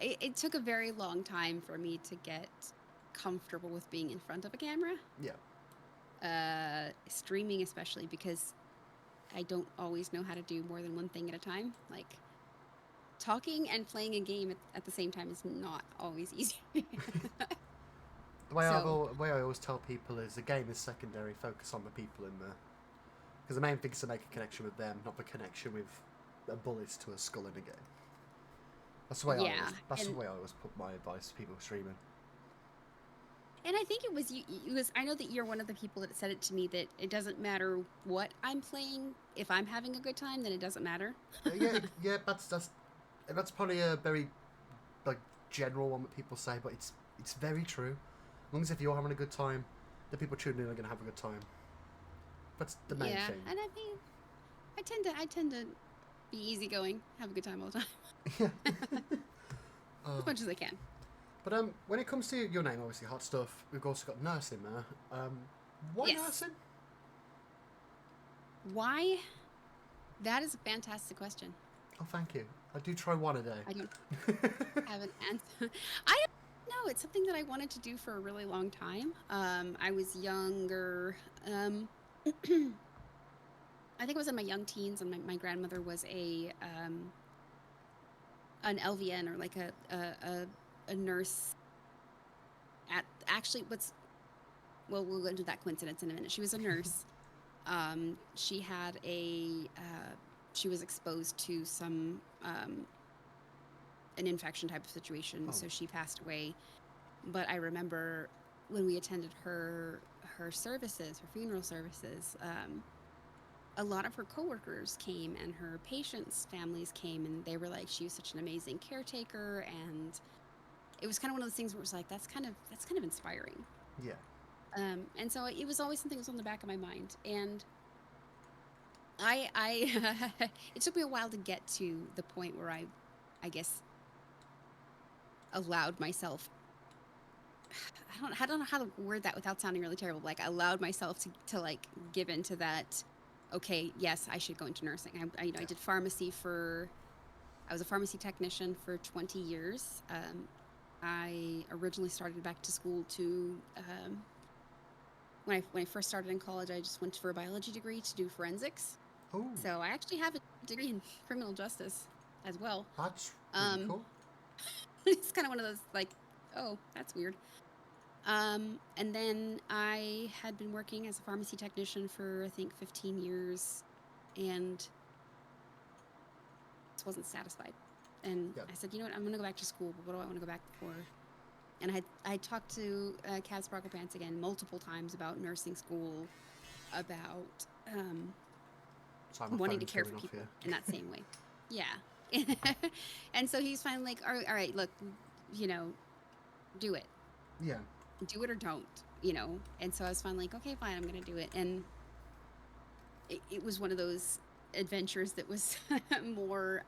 A: It took a very long time for me to get comfortable with being in front of a camera.
C: Yeah.
A: Streaming especially, because I don't always know how to do more than one thing at a time. Like talking and playing a game at the same time is not always easy.
C: The way,
A: So
C: the way I always tell people is the game is secondary. Focus on the people in there. Because the main thing is to make a connection with them, not the connection with a bullet to a skull in a game. That's the way
A: yeah,
C: that's the way I always put my advice to people streaming.
A: and I think it was you. It was. I know that you're one of the people that said it to me, that it doesn't matter what I'm playing. If I'm having a good time, then it doesn't matter.
C: Yeah. That's probably a very like general one that people say, but it's very true. As long as if you're having a good time, the people tuning in are going to have a good time. That's the main
A: Yeah,
C: thing.
A: and I mean, I tend to be easygoing, have a good time all the time,
C: Yeah.
A: as much as I can.
C: But when it comes to your name, obviously hot stuff. We've also got nursing there. Why
A: Yes.
C: nursing?
A: Why? That is a fantastic question.
C: Oh, thank you. I do try one a day.
A: I don't have an answer. I don't know. It's something that I wanted to do for a really long time. I was younger. I think it was in my young teens, and my grandmother was an LVN, or like a nurse at, actually, well, we'll go into that coincidence in a minute. She was a nurse. She had she was exposed to some an infection type of situation,
C: Oh.
A: so she passed away. But I remember when we attended her services, her funeral services. A lot of her coworkers came, and her patients' families came, and they were like, she was such an amazing caretaker, and it was kind of one of those things where it was like, that's kind of inspiring.
C: Yeah.
A: And so it was always something that was on the back of my mind, and I it took me a while to get to the point where I guess allowed myself. I don't know how to word that without sounding really terrible. Like, I allowed myself to like give into that. Okay, yes, I should go into nursing. I did pharmacy I was a pharmacy technician for 20 years. I originally started back to school to, when I first started in college, I just went for a biology degree to do forensics.
C: Oh,
A: So I actually have a degree in criminal justice as well.
C: that's really cool.
A: It's kind of one of those like, oh, that's weird. And then I had been working as a pharmacy technician for, I think, 15 years, and just wasn't satisfied. And
C: Yep.
A: I said, you know what, I'm going to go back to school, but what do I want to go back for? And I talked to Kat Sparkle Pants again multiple times about nursing school, about
C: Sorry, my
A: wanting to
C: phone's
A: care
C: going
A: for
C: off
A: people
C: here.
A: in that same way. Yeah. And so he's finally like, all right, look, do it.
C: Yeah.
A: Do it or don't, And so I was finally like, okay, fine, I'm going to do it. And it was one of those adventures that was more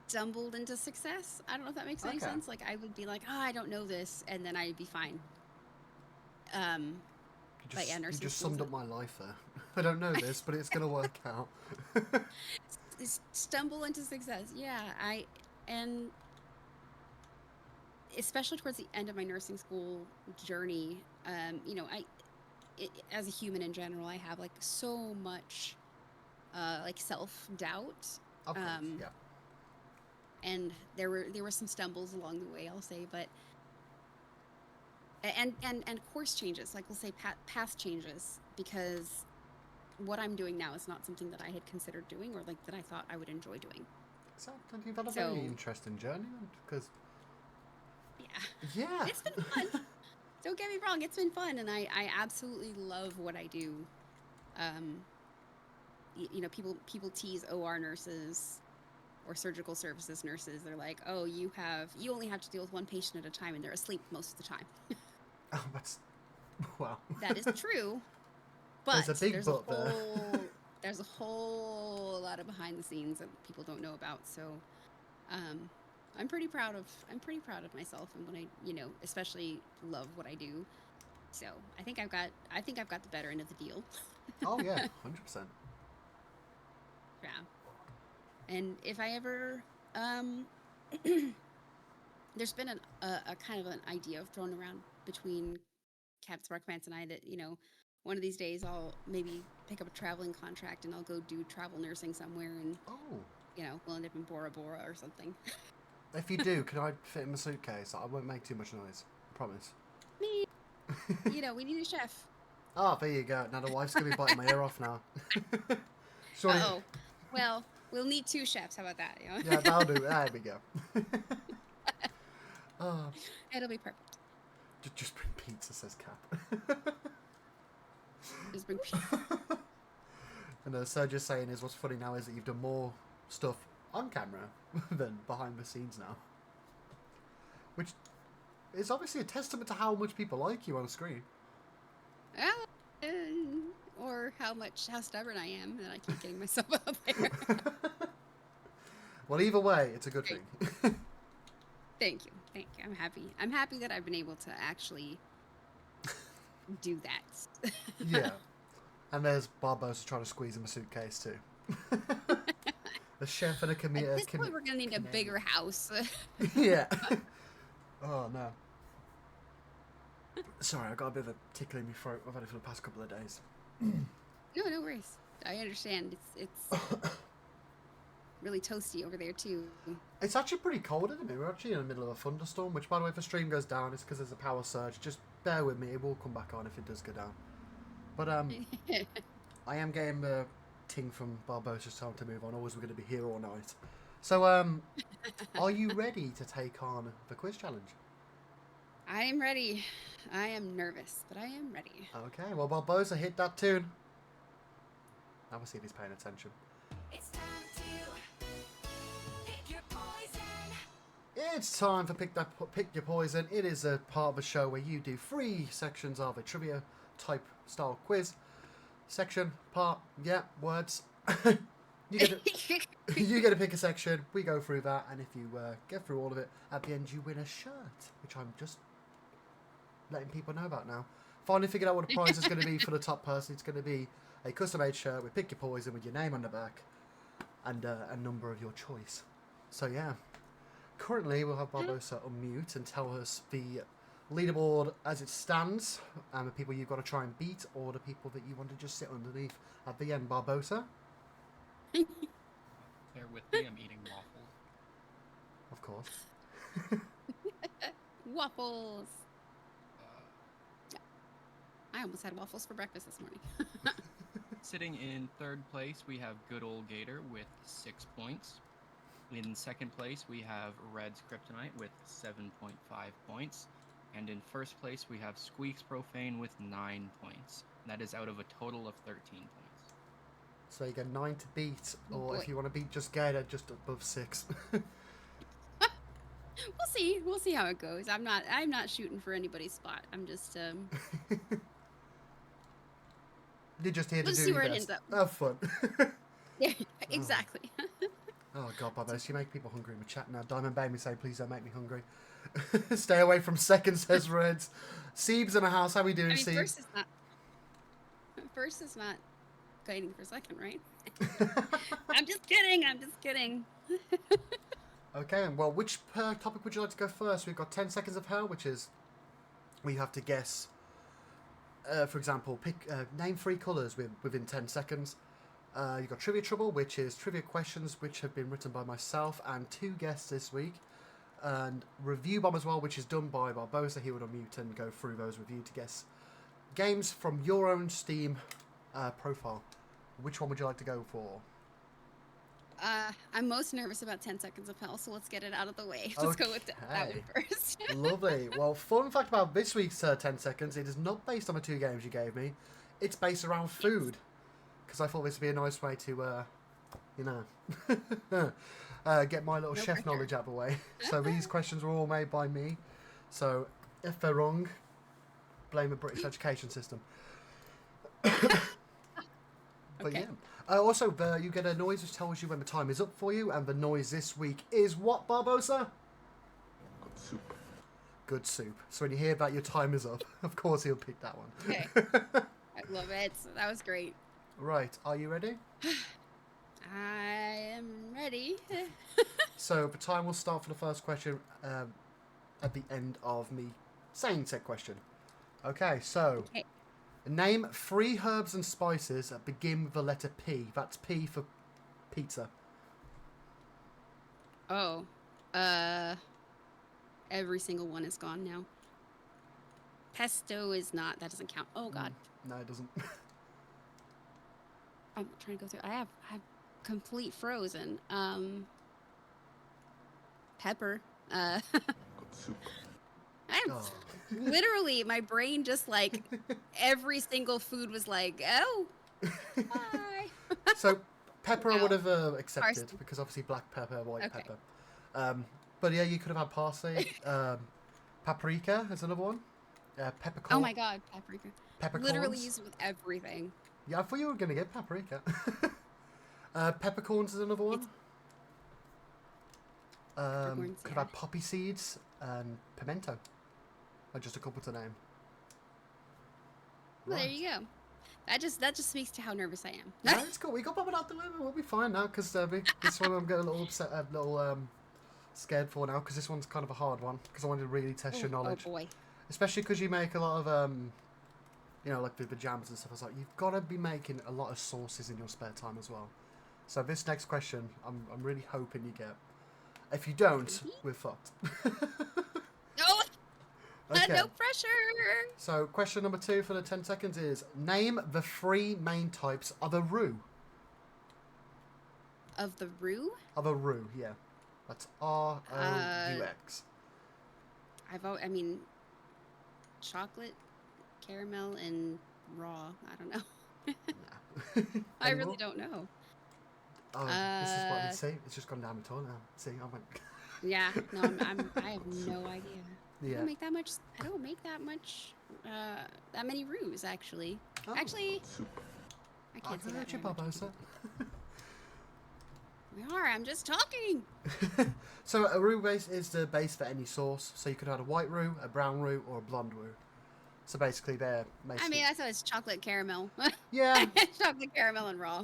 A: stumbled into success. I don't know if that makes any
C: Okay.
A: sense. Like, I would be like, oh, I don't know this, and then I'd be fine. But yeah,
C: You
A: nursing
C: just
A: school's
C: summed up my life there. I don't know this, but it's going to work out.
A: stumble into success. Yeah, and especially towards the end of my nursing school journey, as a human in general, I have like so much like self-doubt.
C: Of course, yeah.
A: And there were some stumbles along the way, I'll say, but And course changes, like we'll say past changes, because what I'm doing now is not something that I had considered doing, or like that I thought I would enjoy doing.
C: So you've had a
A: So
C: very interesting journey, because
A: yeah, it's been fun. Don't get me wrong, it's been fun, and I absolutely love what I do. You know, people tease OR nurses or surgical services nurses. They're like, oh, you only have to deal with one patient at a time, and they're asleep most of the time.
C: Oh, that's wow.
A: That is true, but
C: There's a big but there.
A: There's a whole lot of behind the scenes that people don't know about. So, I'm pretty proud of myself, and when I, you know, especially love what I do. So I think I've got the better end of the deal.
C: Oh yeah, 100%.
A: Yeah. And if I ever, there's been a kind of an idea thrown around between Captain Spark Pants and I that, you know, one of these days I'll maybe pick up a traveling contract and I'll go do travel nursing somewhere, and you know, we'll end up in Bora Bora or something.
C: If you do, can I fit in my suitcase? I won't make too much noise. I promise.
A: Me, you know, we need a chef.
C: Oh, there you go. Now the wife's gonna be biting my ear off now. Sorry.
A: Oh, well, we'll need 2 chefs. How about that? You know?
C: Yeah, that'll do. There we go.
A: It'll be perfect.
C: Just bring pizza, says Cap.
A: Just bring pizza.
C: And Sergio's saying is what's funny now is that you've done more stuff on camera than behind the scenes now. Which is obviously a testament to how much people like you on screen.
A: Or how stubborn I am that I keep getting myself up there.
C: Well, either way, it's a good thing.
A: Thank you. I'm happy that I've been able to actually do that.
C: Yeah. And there's Barbosa trying to squeeze him a suitcase too. A chef and a comedian.
A: At this point, we're going to need a bigger house.
C: Yeah. Oh, no. Sorry, I got a bit of a tickle in my throat. I've had it for the past couple of days.
A: No worries. I understand. It's really toasty over there, too.
C: It's actually pretty cold at the minute. We're actually in the middle of a thunderstorm, which, by the way, if the stream goes down, it's because there's a power surge. Just bear with me. It will come back on if it does go down. But I am getting the ting from Barbosa's time to move on. Always we're going to be here all night. So, are you ready to take on the quiz challenge?
A: I am ready. I am nervous, but I am ready.
C: Okay, well, Barbosa, hit that tune. Now we'll see if he's paying attention.
D: It's time to pick your poison.
C: It's time for Pick Your Poison. It is a part of the show where you do 3 sections of a trivia type style quiz. Section, part, yeah, words. You get to pick a section. We go through that, and if you get through all of it, at the end you win a shirt, which I'm just letting people know about now. Finally figured out what the prize is going to be for the top person. It's going to be a custom-made shirt with Pick Your Poison with your name on the back and a number of your choice. So yeah, currently we'll have Barbosa unmute and tell us the leaderboard as it stands, and the people you've got to try and beat, or the people that you want to just sit underneath at the end. Barbosa?
B: Bear with me, I'm eating waffles.
C: Of course.
A: Waffles. I almost had waffles for breakfast this morning.
B: Sitting in 3rd place, we have Good Old Gator with 6 points. In 2nd place, we have Red's Kryptonite with 7.5 points. And in 1st place, we have Squeaks Profane with 9 points. That is out of a total of 13 points.
C: So you get 9 to beat,
A: Oh,
C: or
A: boy.
C: if you want to beat just Gator, just above 6.
A: We'll see how it goes. I'm not shooting for anybody's spot. I'm just
C: You're just here to
A: We'll
C: do
A: see
C: your
A: where it
C: best.
A: ends up.
C: Have fun.
A: yeah, exactly.
C: Oh god, Barbosa, you make people hungry in the chat now. Diamond Baby say, please don't make me hungry. Stay away from second, says Reds. Siebes in the house, how we doing,
A: I mean,
C: Siebes?
A: first is not guiding for second, right? I'm just kidding.
C: Okay, well, which topic would you like to go first? We've got 10 seconds of hell, which is we have to guess, for example, name 3 colours within 10 seconds. You've got Trivia Trouble, which is trivia questions which have been written by myself and 2 guests this week. and Review Bomb as well, which is done by Barbosa. He would unmute and go through those reviews to guess games from your own Steam profile. Which one would you like to go for?
A: I'm most nervous about 10 Seconds of Hell, so let's get it out of the way. Let's go with that one
C: Okay.
A: first.
C: Lovely. Well, fun fact about this week's 10 Seconds, it is not based on the 2 games you gave me. It's based around food. Because I thought this would be a nice way to, get my little
A: No
C: chef
A: pressure.
C: knowledge out of the way. So these questions were all made by me. So if they're wrong, blame the British education system. But
A: Okay.
C: yeah. Also, you get a noise which tells you when the time is up for you, and the noise this week is what, Barbosa?
E: Good soup.
C: Good soup. So when you hear that your time is up, of course he'll pick that one.
A: Okay. I love it. That was great.
C: Right, are you ready?
A: I am ready.
C: So the time will start for the first question at the end of me saying said question. Okay, so
A: Okay.
C: name 3 herbs and spices that begin with the letter P. That's P for pizza.
A: Oh. Every single one is gone now. Pesto is not. That doesn't count. Oh, God.
C: No, it doesn't.
A: I'm trying to go through. I have complete frozen. Pepper.
E: Good soup.
A: I'm
C: Oh.
A: literally, my brain just like every single food was like, oh, hi.
C: So pepper I
A: Wow.
C: would have accepted
A: Parsley.
C: because obviously black pepper, white
A: Okay.
C: pepper. But yeah, you could have had parsley. Paprika is another one. Peppercorn.
A: Oh my God, paprika.
C: Peppercorns.
A: Literally use it with everything.
C: Yeah, I thought you were going to get paprika. Peppercorns is another one.
A: Peppercorns,
C: Could have
A: yeah.
C: had poppy seeds and pimento. Are just a couple to name.
A: Well, there
C: Right.
A: you go. That just speaks to how nervous I am.
C: No, it's cool. We got that one out the way. We'll be fine now because this one I'm getting a little upset, a little scared for now because this one's kind of a hard one because I wanted to really test your
A: Oh
C: knowledge,
A: boy.
C: especially because you make a lot of like the jams and stuff. I was like, you've got to be making a lot of sauces in your spare time as well. So this next question, I'm really hoping you get. If you don't, we're fucked.
A: No,
C: Okay.
A: no pressure.
C: So question number 2 for the 10 seconds is name the 3 main types of a roux.
A: Of the roux,
C: Of a roux, yeah. That's ROUX.
A: I mean, chocolate, caramel, and raw. I don't know. I
C: Any
A: really
C: more?
A: don't know.
C: Oh, this is what you see. It's just gone down the toilet now. See, I went.
A: Yeah, no, I have no idea. I
C: Yeah.
A: don't make that much. I don't make that much. That many roux actually.
C: Oh.
A: Actually,
E: Good soup.
A: I
C: I
A: can't say
C: heard
A: that.
C: you,
A: very much.
C: Barbosa.
A: We are. I'm just talking.
C: So a roux base is the base for any sauce. So you could have a white roux, a brown roux, or a blonde roux. So basically, they're
A: I
C: basically.
A: mean, I thought it's chocolate caramel.
C: Yeah.
A: Chocolate caramel and raw.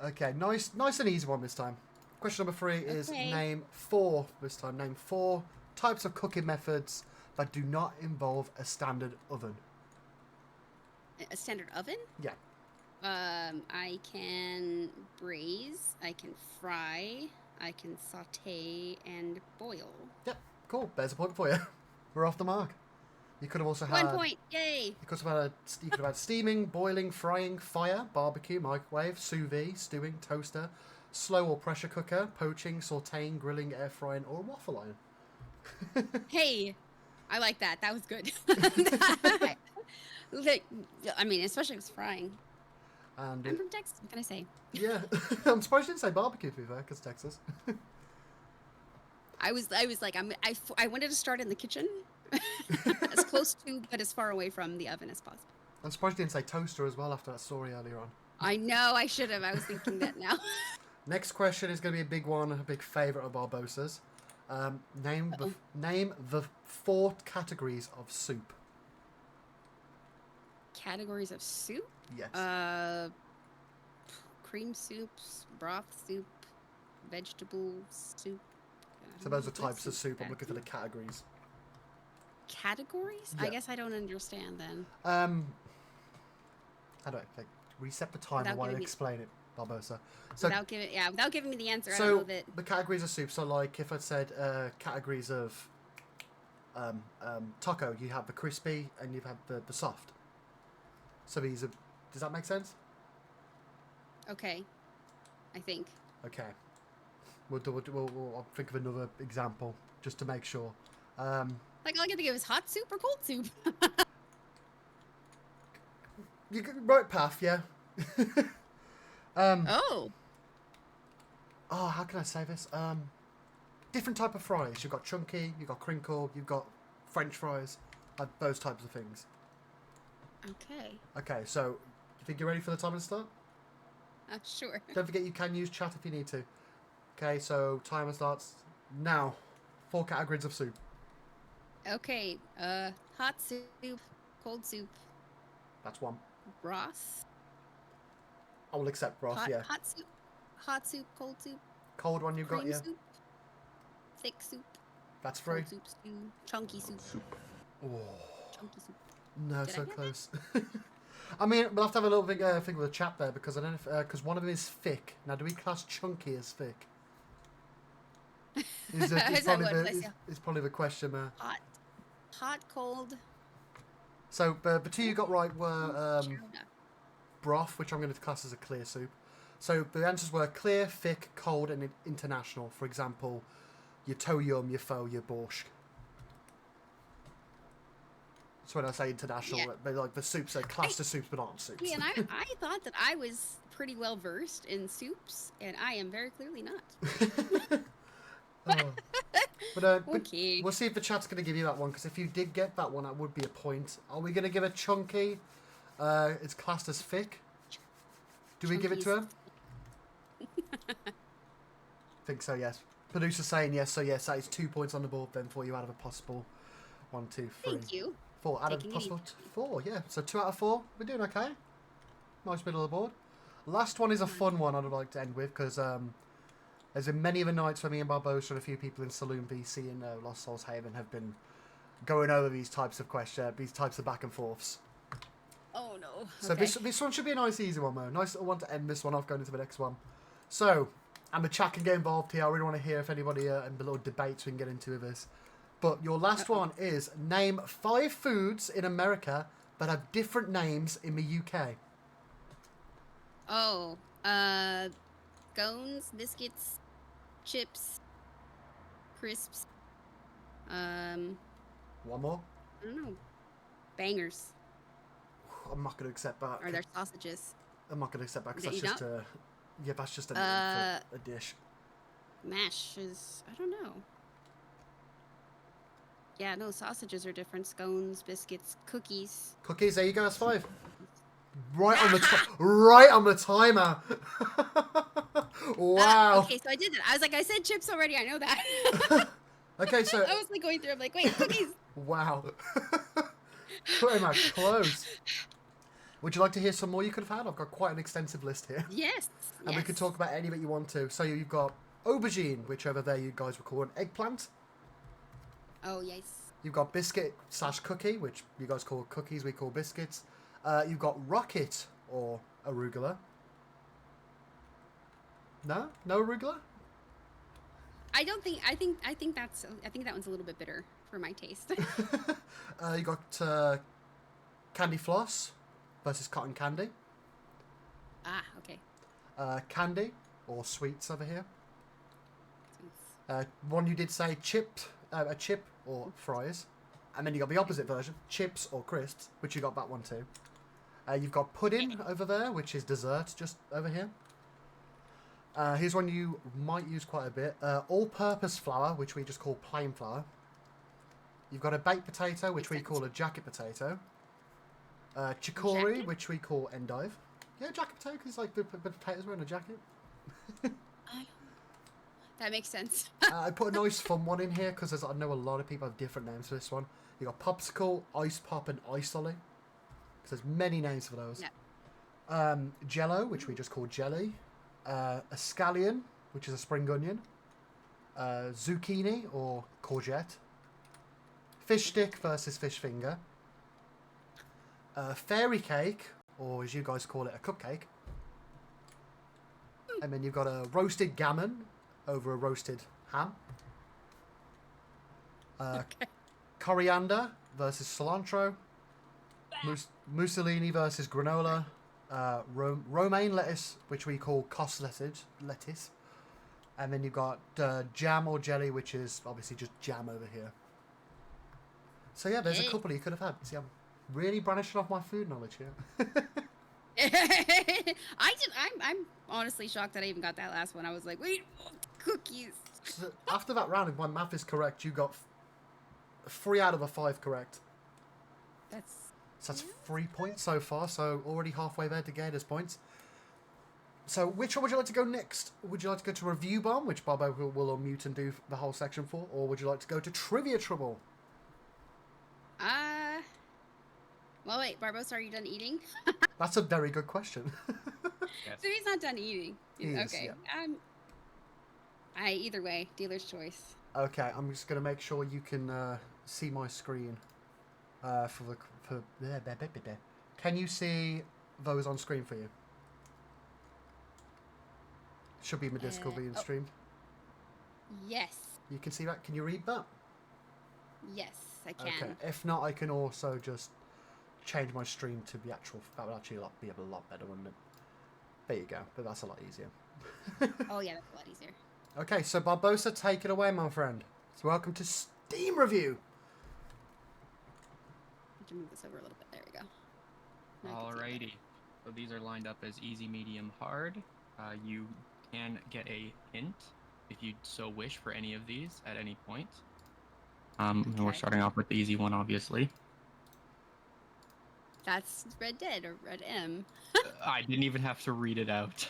C: Okay. Nice and easy one this time. Question number 3 is
A: Okay.
C: name 4 this time. Name 4 types of cooking methods that do not involve a standard oven.
A: A standard oven.
C: Yeah.
A: I can braise. I can fry. I can saute and boil.
C: Yep. Cool. There's a point for you. We're off the mark. You could have also had.
A: 1 point. Yay.
C: You could have had steaming, boiling, frying, fire, barbecue, microwave, sous vide, stewing, toaster, slow or pressure cooker, poaching, sautéing, grilling, air frying, or a waffle iron.
A: Hey, I like that. That was good. Like, I mean, especially if it's frying.
C: And
A: I'm from Texas. What can I say?
C: yeah, I'm surprised you didn't say barbecue to be fair, because Texas.
A: I was like, I wanted to start in the kitchen, as close to but as far away from the oven as possible.
C: I'm surprised you didn't say toaster as well after that story earlier on.
A: I know I should have. I was thinking that now.
C: Next question is going to be a big one, a big favourite of Barbosa's. Name the 4 categories of soup.
A: Categories of soup:
C: Yes.
A: cream soups, broth soup, vegetable soup.
C: So those are
A: What
C: types of soup. I'm
A: that
C: looking for the
A: be?
C: categories.
A: Categories?
C: Yeah.
A: I guess I don't understand then.
C: How do I reset the timer
A: Without
C: while I
A: giving me-
C: explain it? Barbosa. So,
A: without giving me the answer, I don't
C: so
A: know that.
C: the categories of soup. So, like, if I said categories of taco, you have the crispy and you have the soft. So these are. Does that make sense?
A: Okay, I think.
C: Okay. We'll I'll think of another example just to make sure.
A: Like all I can think of is hot soup or cold soup.
C: You right path, yeah.
A: Oh,
C: Oh, how can I say this? Different type of fries. You've got chunky, you've got crinkle, you've got French fries, those types of things.
A: okay.
C: Okay, so you think you're ready for the timer to start?
A: Sure.
C: Don't forget you can use chat if you need to. Okay, so timer starts now. 4 categories of soup.
A: Okay. Hot soup, cold soup,
C: That's 1.
A: broth.
C: I will accept broth,
A: Hot,
C: yeah.
A: hot soup, cold soup,
C: Cold one you've got,
A: cream
C: yeah.
A: soup, thick soup,
C: That's 3.
A: cold soup stew, chunky soup,
E: Soup.
C: Oh,
A: chunky soup.
C: no,
A: Did I
C: so
A: get
C: close. I mean, we'll have to have a little thing with the chat there because I don't know if because one of them is thick. Now, do we class chunky as thick? It's
A: Is that
C: probably
A: what?
C: the
A: Let's see.
C: it's probably the question there.
A: Hot, cold.
C: So the 2 you got right were
A: Chowder.
C: broth, which I'm going to class as a clear soup. So the answers were clear, thick, cold, and international. For example, your tom yum, your pho, your borscht. So when I say international,
A: Yeah.
C: they like the soups, they're classed as soups, but aren't soups.
A: Yeah, and I thought that I was pretty well versed in soups, and I am very clearly not.
C: Oh. But
A: Okay.
C: we'll see if the chat's going to give you that one, because if you did get that one, that would be a point. Are we going to give it chunky? It's classed as thick. Do we give it to her? Think so, yes. Producer's saying yes, so yes, that is 2 points on the board then for you out of a possible 1, 2, 3.
A: Thank you.
C: 4 out of a
A: Taking it
C: possible
A: easy.
C: 4, yeah. So 2 out of 4. We're doing okay. Nice middle of the board. Last one is a fun one I'd like to end with, because as in many of the nights where me and Barbosa and a few people in Saloon BC in Lost Souls Haven have been going over these types of questions, these types of back and forths.
A: Oh no.
C: So
A: Okay.
C: this one should be a nice easy one, though. Nice little one to end this one off, going into the next one. So, and the chat can get involved here. I really want to hear if anybody and the little debates we can get into with this. But your last one is name 5 foods in America that have different names in the UK.
A: Oh, scones, biscuits, chips, crisps.
C: One more.
A: I don't know. Bangers.
C: I'm not going to accept that.
A: Are there sausages?
C: I'm not going to accept that because
A: That
C: that's
A: you
C: just yeah, that's just a name for a dish.
A: Mash is. I don't know. Yeah, no, sausages are different. Scones, biscuits, cookies.
C: Cookies. There you go. That's 5. Right on the right on the timer. Wow.
A: Okay, so I did that. I was like, I said chips already. I know that.
C: Okay, so
A: I was like going through. I'm like, wait, cookies.
C: wow. Pretty much close. Would you like to hear some more you could have had? I've got quite an extensive list here.
A: Yes.
C: And we could talk about any that you want to. So you've got aubergine, which over there you guys would call an eggplant.
A: Oh yes.
C: You've got biscuit/cookie, which you guys call cookies, we call biscuits. You've got rocket or arugula. No arugula.
A: I don't think. I think that's. I think that one's a little bit bitter for my taste.
C: You got candy floss versus cotton candy.
A: Okay.
C: Candy or sweets over here. One you did say a chip or fries, and then you got the opposite version, chips or crisps, which you got that one too. You've got pudding over there, which is dessert, just over here. Here's one you might use quite a bit. All-purpose flour, which we just call plain flour. You've got a baked potato, which we call a jacket potato. Chicory,
A: Jacket?
C: which we call endive. Yeah, jacket potato, because like the potatoes wearing a jacket.
A: That makes sense.
C: I put a nice fun one in here, because I know a lot of people have different names for this one. You got popsicle, ice pop, and ice lolly. Because there's many names for those.
A: Yeah.
C: Jello, which we just call jelly. A scallion, which is a spring onion. Zucchini or courgette. Fish stick versus fish finger. Fairy cake, or as you guys call it, a cupcake. And then you've got a roasted gammon over a roasted ham.
A: Okay.
C: Coriander versus cilantro. Mussolini versus granola. Romaine lettuce, which we call cos lettuce. And then you've got jam or jelly, which is obviously just jam over here. So yeah, there's a
A: Okay.
C: couple you could have had. See, I'm really branching off my food knowledge here.
A: I'm honestly shocked that I even got that last one. I was like, wait, cookies.
C: So after that round, if my math is correct, you got 3 out of a 5 correct.
A: That's
C: So that's 3 points so far. So already halfway there to Gator's points. So which one would you like to go next? Would you like to go to Review Bomb, which Bobo will unmute and do the whole section for, or would you like to go to Trivia Trouble?
A: well, wait, Barbosa, are you done eating?
C: That's a very good question.
B: Yes.
A: So he's not done eating.
C: He is,
A: Okay.
C: yeah.
A: Either way, dealer's choice.
C: Okay, I'm just going to make sure you can see my screen. Can you see those on screen for you? Should be in the Discord being
A: oh.
C: streamed.
A: Yes.
C: You can see that? Can you read that?
A: Yes, I can.
C: Okay. If not, I can also just change my stream to the actual. That would actually be a lot better, wouldn't it? There you go. But that's a lot easier.
A: Oh yeah, that's a lot easier.
C: Okay, so Barbosa, take it away, my friend. So welcome to Steam Review.
A: I can move this over a little bit. There we go. Now I can see it
B: Alrighty. So these are lined up as easy, medium, hard. You can get a hint if you so wish for any of these at any point. And we're
A: Okay.
B: starting off with the easy one, obviously.
A: That's Red Dead or Red M.
B: I didn't even have to read it out.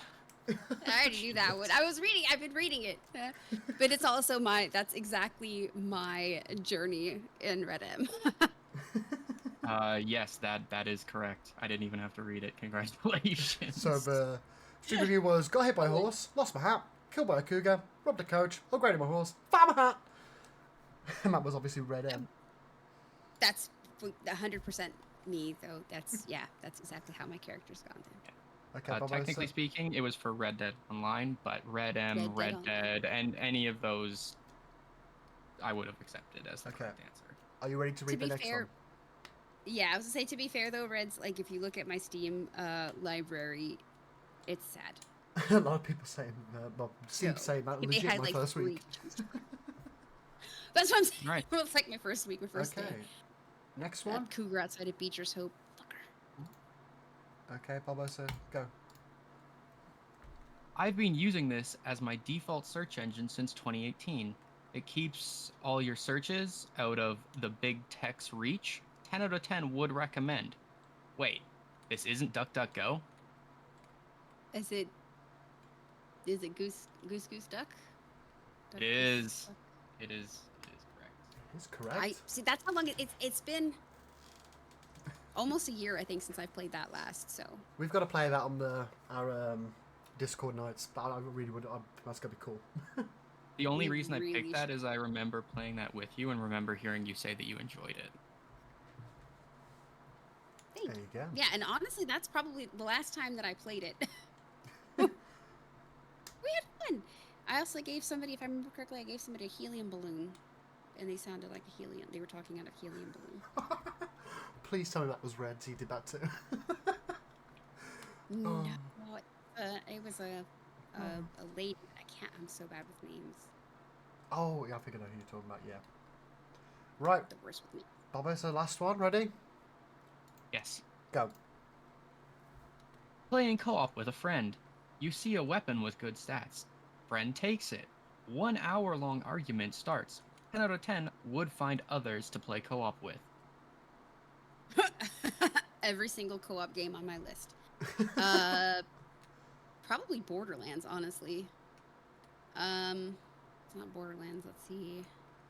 A: I already knew that one. I've been reading it. But it's also that's exactly my journey in Red M.
B: Yes, that is correct. I didn't even have to read it. Congratulations.
C: So the Steam Review was got hit by a horse, lost my hat, killed by a cougar, robbed a coach, upgraded my horse, found my hat. And that was obviously Red M.
A: That's 100% me, though. That's exactly how my character's gone then.
C: Okay, Barbosa.
B: Technically speaking, it was for Red Dead Online, but Red M,
A: Red
B: Red
A: Dead
B: Dead, and any of those, I would have accepted as the
C: Okay.
B: correct answer.
C: Are you ready to read the
A: be
C: next
A: fair,
C: one?
A: yeah, I was gonna say, to be fair though, Red's, like, if you look at my Steam library, it's sad.
C: A lot of people saying, seem to
A: So,
C: say that
A: They
C: legit
A: had
C: my
A: like
C: first
A: 3
C: week.
A: choices. That's what I'm saying.
B: Right.
A: Well, it's like my first week, my first
C: Okay.
A: day.
C: Next one.
A: That cougar outside of Beecher's Hope. Fucker.
C: Okay, Barbosa, go.
B: I've been using this as my default search engine since 2018. It keeps all your searches out of the big tech's reach. 10 out of 10 would recommend. Wait, this isn't DuckDuckGo?
A: Is it Goose Duck?
B: It is. It is correct.
C: That's correct.
A: I see. That's how long it's been. Almost a year, I think, since I played that last. So
C: We've got to play that on our Discord nights, but I really would. That's gonna be cool.
B: The only
A: We
B: reason I
A: really
B: picked that is I remember playing that with you and remember hearing you say that you enjoyed it.
A: thank
C: There
A: you.
C: you go.
A: Yeah, and honestly, that's probably the last time that I played it. We had fun. I also gave somebody, if I remember correctly, I gave somebody a helium balloon, and they sounded like a helium. They were talking out of helium balloon.
C: Please tell me that was Red. He did that too.
A: No, it was a lady. I'm so bad with names.
C: Oh, yeah, I think I know who you're talking about. Yeah. Right,
A: The worst with names.
C: Barbosa, last one. Ready?
B: Yes.
C: Go.
B: Playing co-op with a friend. You see a weapon with good stats. Friend takes it. 1 hour-long argument starts. 10 out of 10 would find others to play co-op with.
A: Every single co-op game on my list. Probably Borderlands, honestly. It's not Borderlands. Let's see.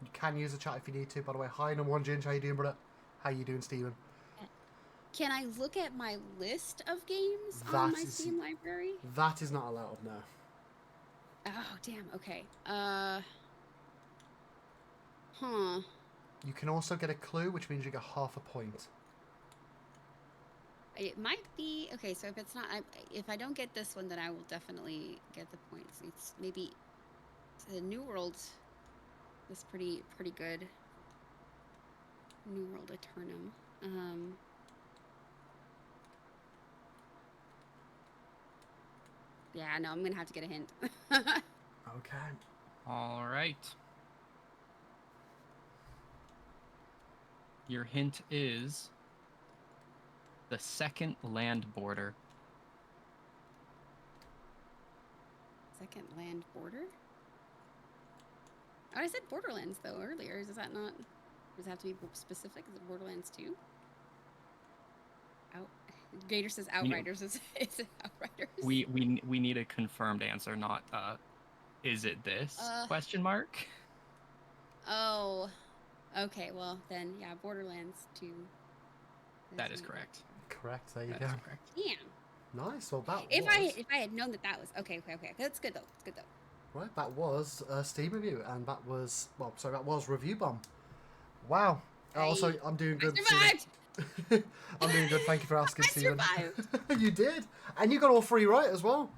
C: You can use the chat if you need to. By the way, hi, number one, Ginge. How you doing, brother? How you doing, Steven?
A: Can I look at my list of games
C: That
A: on my
C: is-
A: Steam library?
C: That is not allowed, no.
A: Oh, damn. Okay. Huh.
C: You can also get a clue, which means you get half a point.
A: It might be okay. So if it's not, if I don't get this one, then I will definitely get the points. It's maybe the New World was pretty good. New World Eternum. Yeah, no, I'm gonna have to get a hint.
C: Okay.
B: All right. Your hint is the second land border.
A: Second land border. Oh, I said Borderlands though earlier. Does that not? Does it have to be specific? Is it Borderlands 2? Out. Gator says Outriders. Is it Outriders?
B: We need a confirmed answer, not is it this question mark?
A: Oh. Okay. Well then, yeah, Borderlands 2.
B: That is correct.
C: Correct. There you
B: That
C: go.
B: is correct.
A: Damn.
C: Nice. Well, that
A: If
C: was
A: I had known that was okay. That's good though. It's good though.
C: right. That was a Steam review, and that was that was Review Bomb. Wow. Also, I'm doing good.
A: I survived.
C: I'm doing good. Thank you for asking,
A: I
C: Stephen.
A: survived.
C: You did, and you got all three right as well.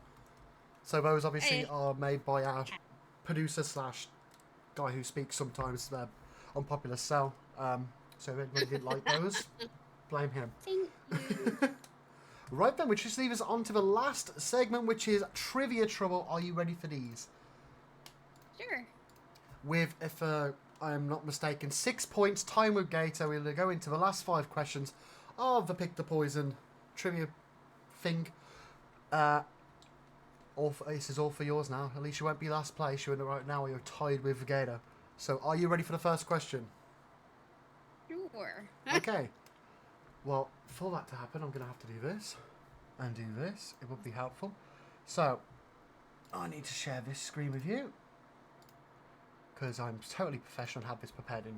C: So those obviously
A: Hey.
C: are made by our producer slash guy who speaks sometimes unpopular cell. So if anybody didn't like those, blame him.
A: Thank you.
C: Right then, which just leaves us on to the last segment, which is Trivia Trouble. Are you ready for these?
A: Sure.
C: With, if I am not mistaken, 6 points, time with Gator. We'll go into the last 5 questions of the Pick the Poison trivia thing. This is all for yours now. At least you won't be last place. You're in the right now. You're tied with Gator. So, are you ready for the first question?
A: Sure.
C: Okay. Well, for that to happen, I'm going to have to do this and do this. It would be helpful. So, I need to share this screen with you because I'm totally professional and have this prepared in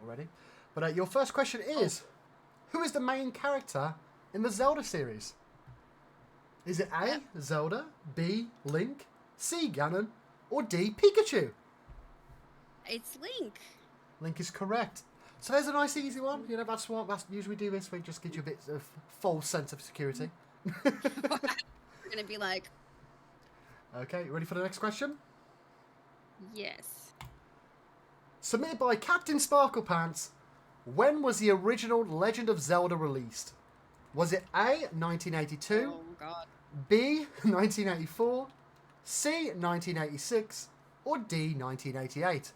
C: already. But your first question is, who is the main character in the Zelda series? Is it A, Zelda, B, Link, C, Ganon, or D, Pikachu?
A: It's Link.
C: Link is correct. So there's a nice easy one. You know, that's usually we do this. We just gives you a bit of false sense of security.
A: We're gonna be like,
C: Okay, you ready for the next question?
A: yes.
C: Submitted by Captain Sparklepants. When was the original Legend of Zelda released? Was it A, 1982,
A: Oh God.
C: B, 1984, C, 1986, or D, 1988?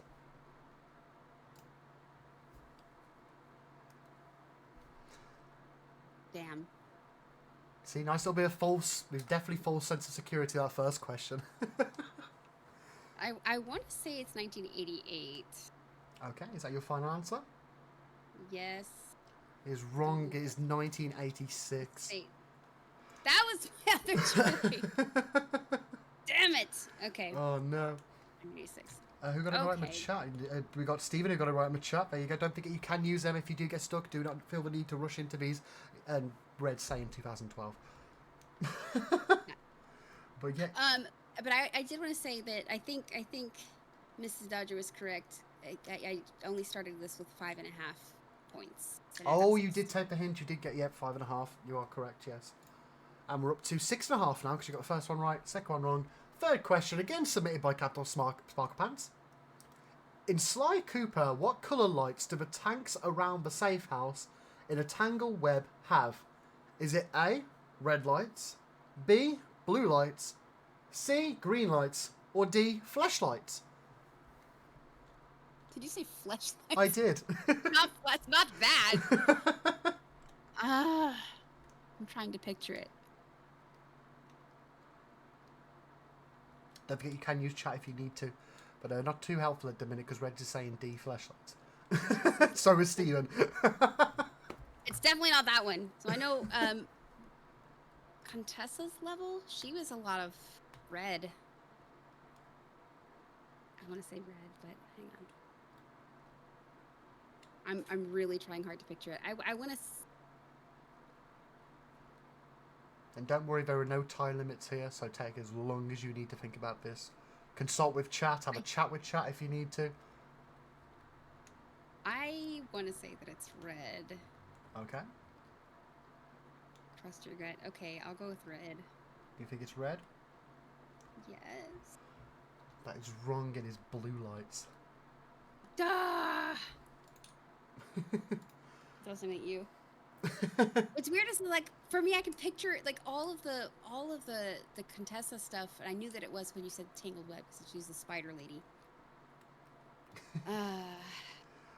A: Damn.
C: See, nice little bit of false, with definitely false sense of security, that first question.
A: I want to say it's 1988.
C: Okay, is that your final answer?
A: Yes.
C: It is wrong. It is 1986.
A: Wait. That was my other choice. Damn it. Okay.
C: Oh no.
A: 1986.
C: Who got it right in the
A: Okay.
C: chat? We got Stephen who got it right in the chat. There you go. Don't forget you can use them if you do get stuck. Do not feel the need to rush into these. And Red saying 2012. But yeah.
A: But I did want to say that I think Mrs. Dodger was correct. I only started this with 5.5 points. So I
C: Oh,
A: got
C: you
A: 6.
C: did take the hint. You did get 5.5. You are correct. Yes. And we're up to 6.5 now because you got the first one right, second one wrong. Third question again submitted by Capital Sparklepants. In Sly Cooper, what colour lights do the tanks around the safe house in a tangle web have? Is it A, red lights, B, blue lights, C, green lights, or D, flashlights?
A: Did you say flashlights?
C: I did.
A: not that. I'm trying to picture it.
C: Don't forget you can use chat if you need to, but not too helpful at the minute because Red is saying D, flashlights. So is Steven.
A: It's definitely not that one. So I know Contessa's level, she was a lot of red. I want to say red, but hang on. I'm really trying hard to picture it. I want to.
C: And don't worry, there are no time limits here, so take as long as you need to think about this. Consult with chat, have a chat with chat if you need to.
A: I want to say that it's red.
C: Okay.
A: Trust your gut. Okay, I'll go with red.
C: You think it's red?
A: Yes.
C: That is wrong. It is blue lights.
A: Duh! Doesn't it you? What's weird is like for me, I can picture like all of the Contessa stuff, and I knew that it was when you said Tangled Web because she's the spider lady.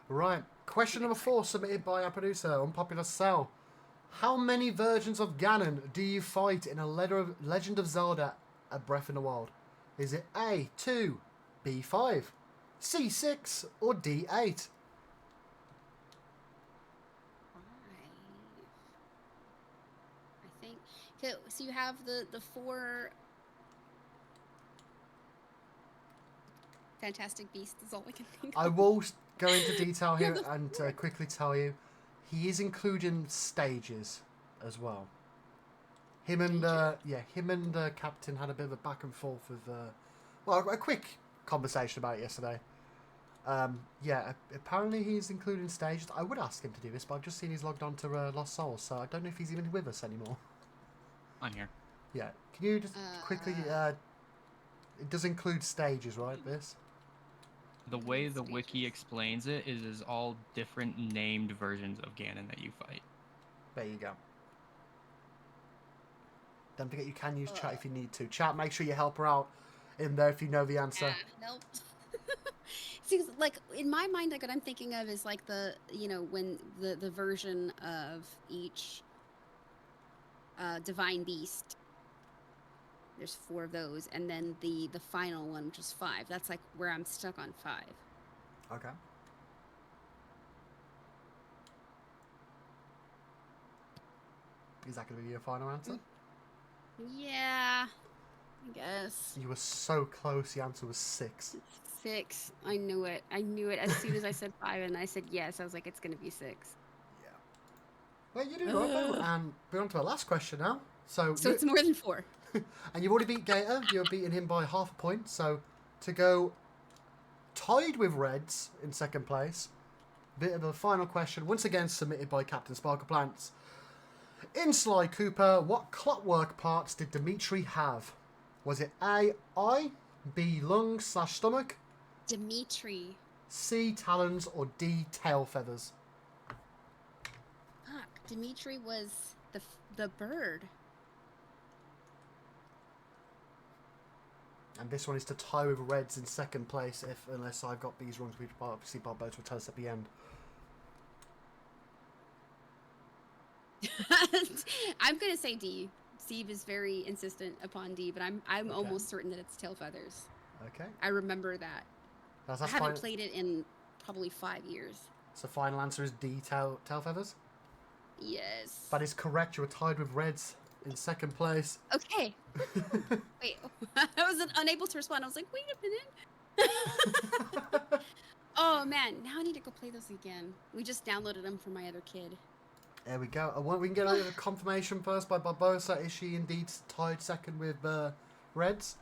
C: Right. Question number 4, submitted by our producer, Unpopular Cell. How many versions of Ganon do you fight in a Legend of Zelda: A Breath in the Wild? Is it A, 2, B, 5, C, 6, or D, 8?
A: I think. So you have the 4 Fantastic Beasts is all I can think of.
C: I will go into detail here and quickly tell you, he is including stages as well. Him and Captain had a bit of a back and forth with, a quick conversation about it yesterday. Apparently he's including stages. I would ask him to do this, but I've just seen he's logged on to Lost Souls, so I don't know if he's even with us anymore.
B: I'm here.
C: Yeah, can you just quickly? It does include stages, right? This.
B: The way the wiki explains it is all different named versions of Ganon that you fight.
C: There you go. Don't forget you can use chat if you need to. Chat, make sure you help her out in there if you know the answer.
A: Nope. See, like in my mind, like what I'm thinking of is like when the version of each divine beast. There's 4 of those, and then the final one, which is 5. That's like where I'm stuck on 5.
C: Okay. Is that going to be your final answer?
A: Yeah, I guess.
C: You were so close. The answer was 6.
A: 6. I knew it. I knew it as soon as I said 5, and I said yes. I was like, it's going to be 6.
C: Yeah. Well, you do right though. And we're on to our last question now. So
A: it's more than 4.
C: And you've already beat Gator. You're beating him by half a point. So to go tied with Reds in second place, bit of a final question, once again submitted by Captain Sparkle Plants. In Sly Cooper, what clockwork parts did Dimitri have? Was it A, eye, B, lungs/stomach,
A: Dimitri.
C: C, talons, or D, tail feathers?
A: Fuck. Dimitri was the bird.
C: And this one is to tie with Reds in second place, unless I've got these wrong, which obviously Barbo's will tell us at the end.
A: I'm gonna say D. Steve is very insistent upon D, but I'm
C: Okay.
A: almost certain that it's tail feathers.
C: Okay.
A: I remember that.
C: That's
A: I haven't
C: fine.
A: played it in probably 5 years.
C: So final answer is D, tail feathers?
A: Yes.
C: That is correct. You were tied with Reds in second place.
A: Okay. Wait, I was unable to respond. I was like, wait a minute. Oh man, now I need to go play those again. We just downloaded them from my other kid.
C: There we go. We can get a confirmation first by Barbosa. Is she indeed tied second with Reds?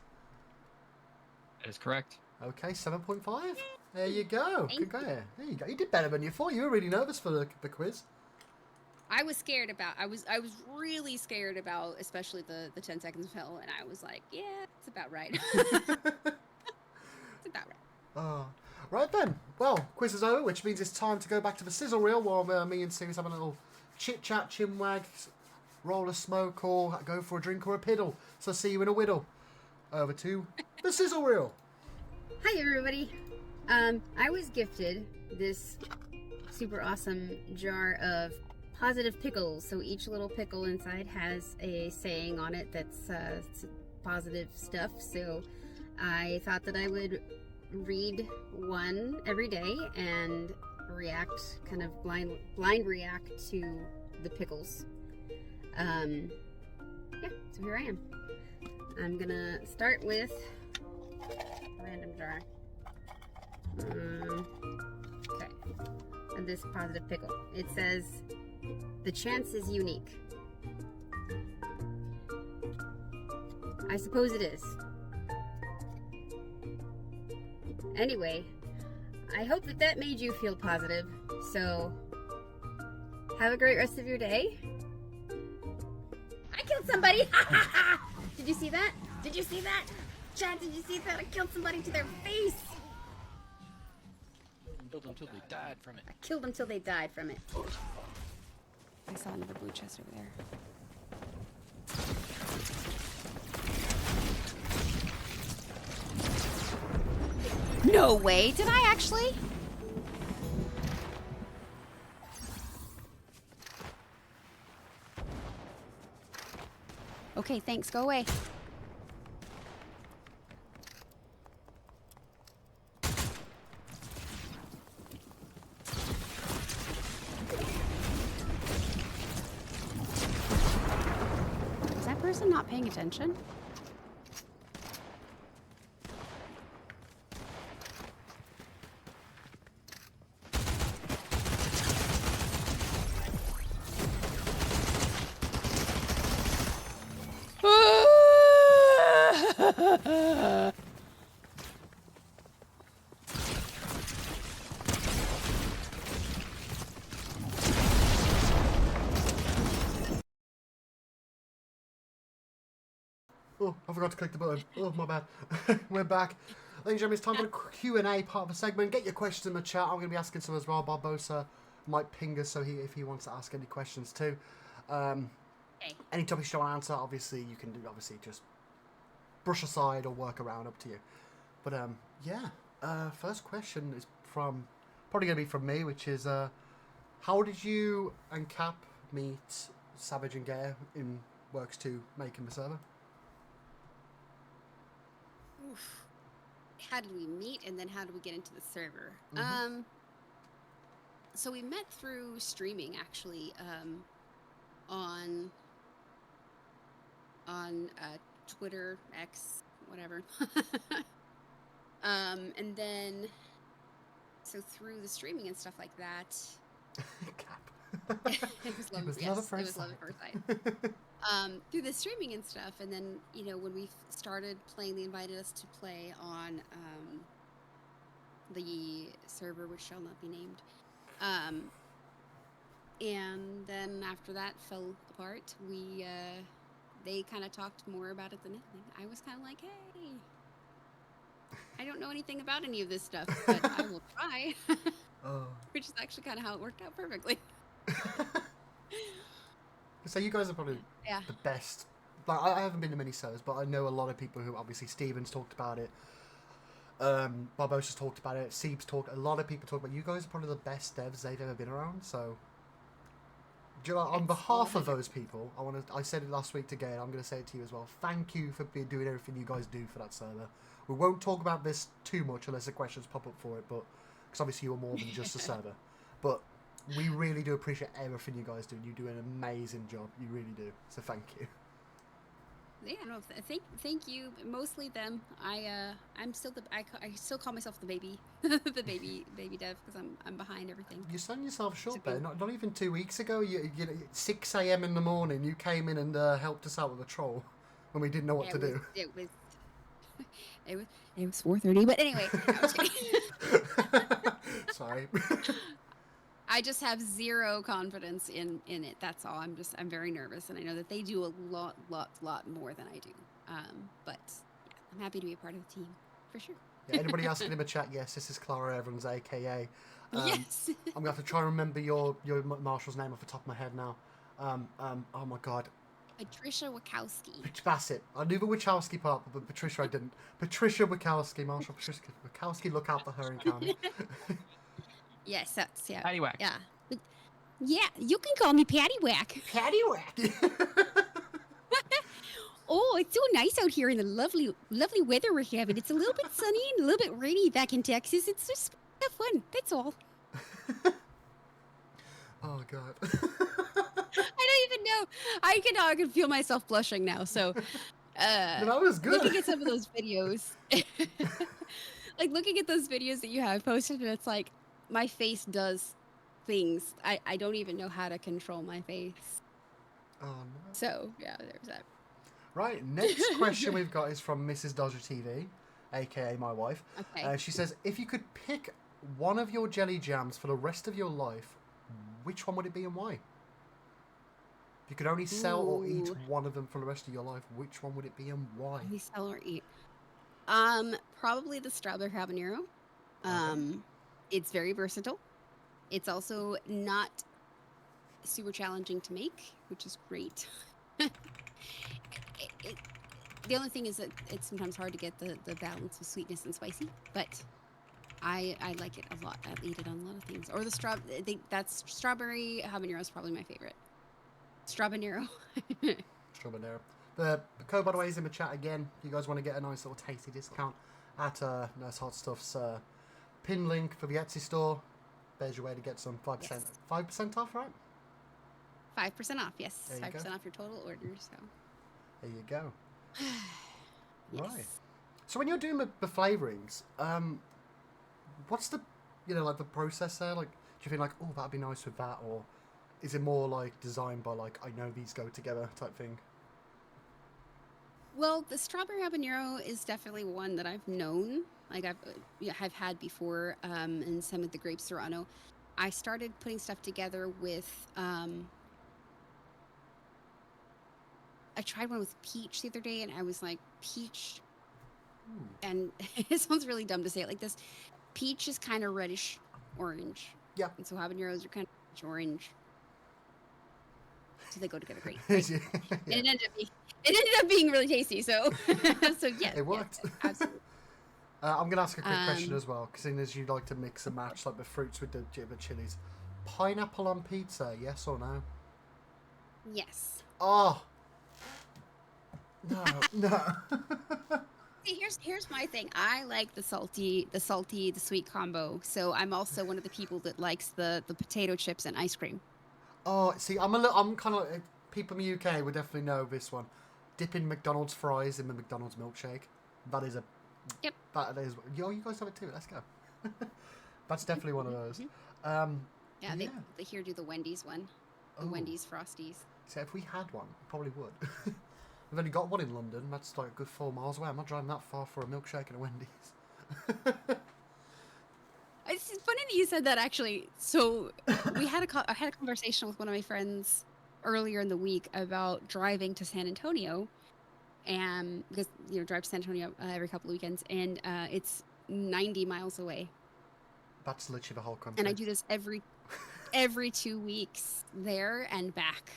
B: That is correct.
C: Okay, 7.5. There you go.
A: Thank you.
C: There you go. You did better than you thought. You were really nervous for the quiz.
A: I was scared about. I was really scared about, especially the 10 seconds of hell, and I was like, yeah, it's about right. It's about right.
C: Oh. Right then. Well, quiz is over, which means it's time to go back to the sizzle reel while me and Sirius have a little chit chat, chinwag, roll a smoke, or go for a drink or a piddle. So see you in a whittle. Over to the sizzle reel.
A: Hi everybody. I was gifted this super awesome jar of positive pickles. So each little pickle inside has a saying on it that's positive stuff. So I thought that I would read one every day and react, kind of blind react to the pickles. So here I am. I'm gonna start with a random jar. Okay. And this positive pickle. It says, the chance is unique. I suppose it is. Anyway, I hope that made you feel positive. So, have a great rest of your day. killed somebody. Did you see that? Did you see that? Chad, did you see that? I killed somebody to their face.
F: Killed them till they died from it.
A: I killed them till they died from it. I saw another blue chest over there. No way! Did I actually? Okay, thanks. Go away. Is that person not paying attention?
C: Oh, I forgot to click the button. Oh, my bad. We're back. Ladies and gentlemen, it's time for the Q&A part of the segment. Get your questions in the chat. I'm going to be asking some as well. Barbosa might ping us if he wants to ask any questions too.
A: Okay.
C: Any topics you want to answer, obviously, you can do. Obviously, just brush aside or work around, up to you. But, yeah. First question is probably going to be from me, which is, how did you and Cap meet Savage and Gaia in Works 2 making the server?
A: Oof. How did we meet, and then how did we get into the server? So we met through streaming, actually, on Twitter, X, whatever. And then so through the streaming and stuff like that,
C: Cap.
A: it was love.
C: It was
A: Yes,
C: love at
A: it
C: first
A: was love at
C: sight.
A: first sight. Through the streaming and stuff, and then when we started playing, they invited us to play on the server which shall not be named, and then after that fell apart. They kind of talked more about it than anything. I was kind of like, hey, I don't know anything about any of this stuff, but I will try.
C: Oh.
A: Which is actually kind of how it worked out perfectly.
C: So you guys are probably
A: Yeah.
C: the best. Like, I haven't been to many servers, but I know a lot of people who, obviously, Steven's talked about it. Barbosa's talked about it. Seeb's talked. A lot of people talk about it. You guys are probably the best devs they've ever been around. So, on behalf of those people, I said it last week to Gail. I'm going to say it to you as well. Thank you for doing everything you guys do for that server. We won't talk about this too much unless the questions pop up for it, but because obviously you're more than just a server. But we really do appreciate everything you guys do. You do an amazing job. You really do. So thank you.
A: Yeah, no, thank you. Mostly them. I'm still I still call myself the baby, the baby dev, because I'm behind everything.
C: You're selling yourself short
A: It's a
C: there. Not even 2 weeks ago. You 6 a.m. in the morning. You came in and helped us out with a troll when we didn't know what to do.
A: It was 4:30. But anyway, I was kidding.
C: Sorry.
A: I just have zero confidence in it. That's all. I'm very nervous, and I know that they do a lot more than I do. But yeah, I'm happy to be a part of the team for sure.
C: Yeah, anybody asking in the chat? Yes, this is Clara Evans, aka.
A: Yes.
C: I'm gonna have to try and remember your marshal's name off the top of my head now. Oh my god.
A: Patricia Wachowski.
C: That's it. I knew the Wachowski part, but Patricia I didn't. Patricia Wachowski, Marshall Patricia Wachowski. Look out for her in county.
A: Yes, that's yeah.
B: Paddywhack.
A: Yeah. Yeah, you can call me Paddywhack.
C: Paddywhack.
A: Oh, it's so nice out here in the lovely weather we're having. It's a little bit sunny and a little bit rainy back in Texas. It's just fun. That's all.
C: Oh god.
A: I don't even know. I can feel myself blushing now. So,
C: No, that was good.
A: looking at some of those videos, like looking at those videos that you have posted, and it's like my face does things. I don't even know how to control my face.
C: Oh no.
A: So yeah, there's that.
C: Right, next question we've got is from Mrs. Dodger TV, aka my wife.
A: Okay.
C: She says, if you could pick one of your jelly jams for the rest of your life, which one would it be and why? If you could only sell or eat
A: Ooh.
C: one of them for the rest of your life, which one would it be and why?
A: We sell or eat. Probably the strawberry habanero. It's very versatile. It's also not super challenging to make, which is great. it, the only thing is that it's sometimes hard to get the balance of sweetness and spicy, but I like it a lot. I eat it on a lot of things. Or the that's strawberry habanero is probably my favorite. Strabanero.
C: Strawberry. The code, by the way, is in the chat again. If you guys want to get a nice little tasty discount at Nursehotstuff's pin link for the Etsy store, there's your way to get some 5%.
A: Yes.
C: 5% off, right?
A: 5% off, yes.
C: There you
A: 5%
C: go.
A: off your total order. So.
C: There you go.
A: Yes.
C: Right. So when you're doing the flavorings, what's the, like the process there? Like, do you think like, oh, that'd be nice with that, or is it more like designed by like, I know these go together type thing?
A: Well, the strawberry habanero is definitely one that I've known. Like I've had before, and some of the grape serrano. I started putting stuff together with. I tried one with peach the other day, and I was like, peach.
C: Ooh.
A: And it sounds really dumb to say it like this. Peach is kind of reddish orange.
C: Yeah.
A: And so habaneros are kind of reddish orange. So they go together great. Right?
C: Yeah.
A: And it ended up being really tasty. So, so yeah,
C: It worked.
A: Yes, absolutely.
C: I'm going to ask a quick question as well, because seeing as you like to mix and match like the fruits with the chilies. Pineapple on pizza, yes or no?
A: Yes.
C: Oh. No.
A: See, here's my thing. I like the salty, the sweet combo. So I'm also one of the people that likes the potato chips and ice cream.
C: Oh, see, I'm kind of like, people in the UK would definitely know this one. Dipping McDonald's fries in the McDonald's milkshake. That is a.
A: Yep.
C: That is. Yo, you guys have it too. Let's go. That's definitely one of those.
A: Yeah,
C: Yeah.
A: they here do the Wendy's one, the
C: Oh.
A: Wendy's Frosties.
C: So if we had one, we probably would. We've only got one in London. That's like a good 4 miles away. I'm not driving that far for a milkshake and a Wendy's.
A: It's funny that you said that, actually. So I had a conversation with one of my friends earlier in the week about driving to San Antonio, and because drive to San Antonio every couple of weekends, and it's 90 miles away,
C: That's literally the whole country.
A: and I do this every 2 weeks there and back.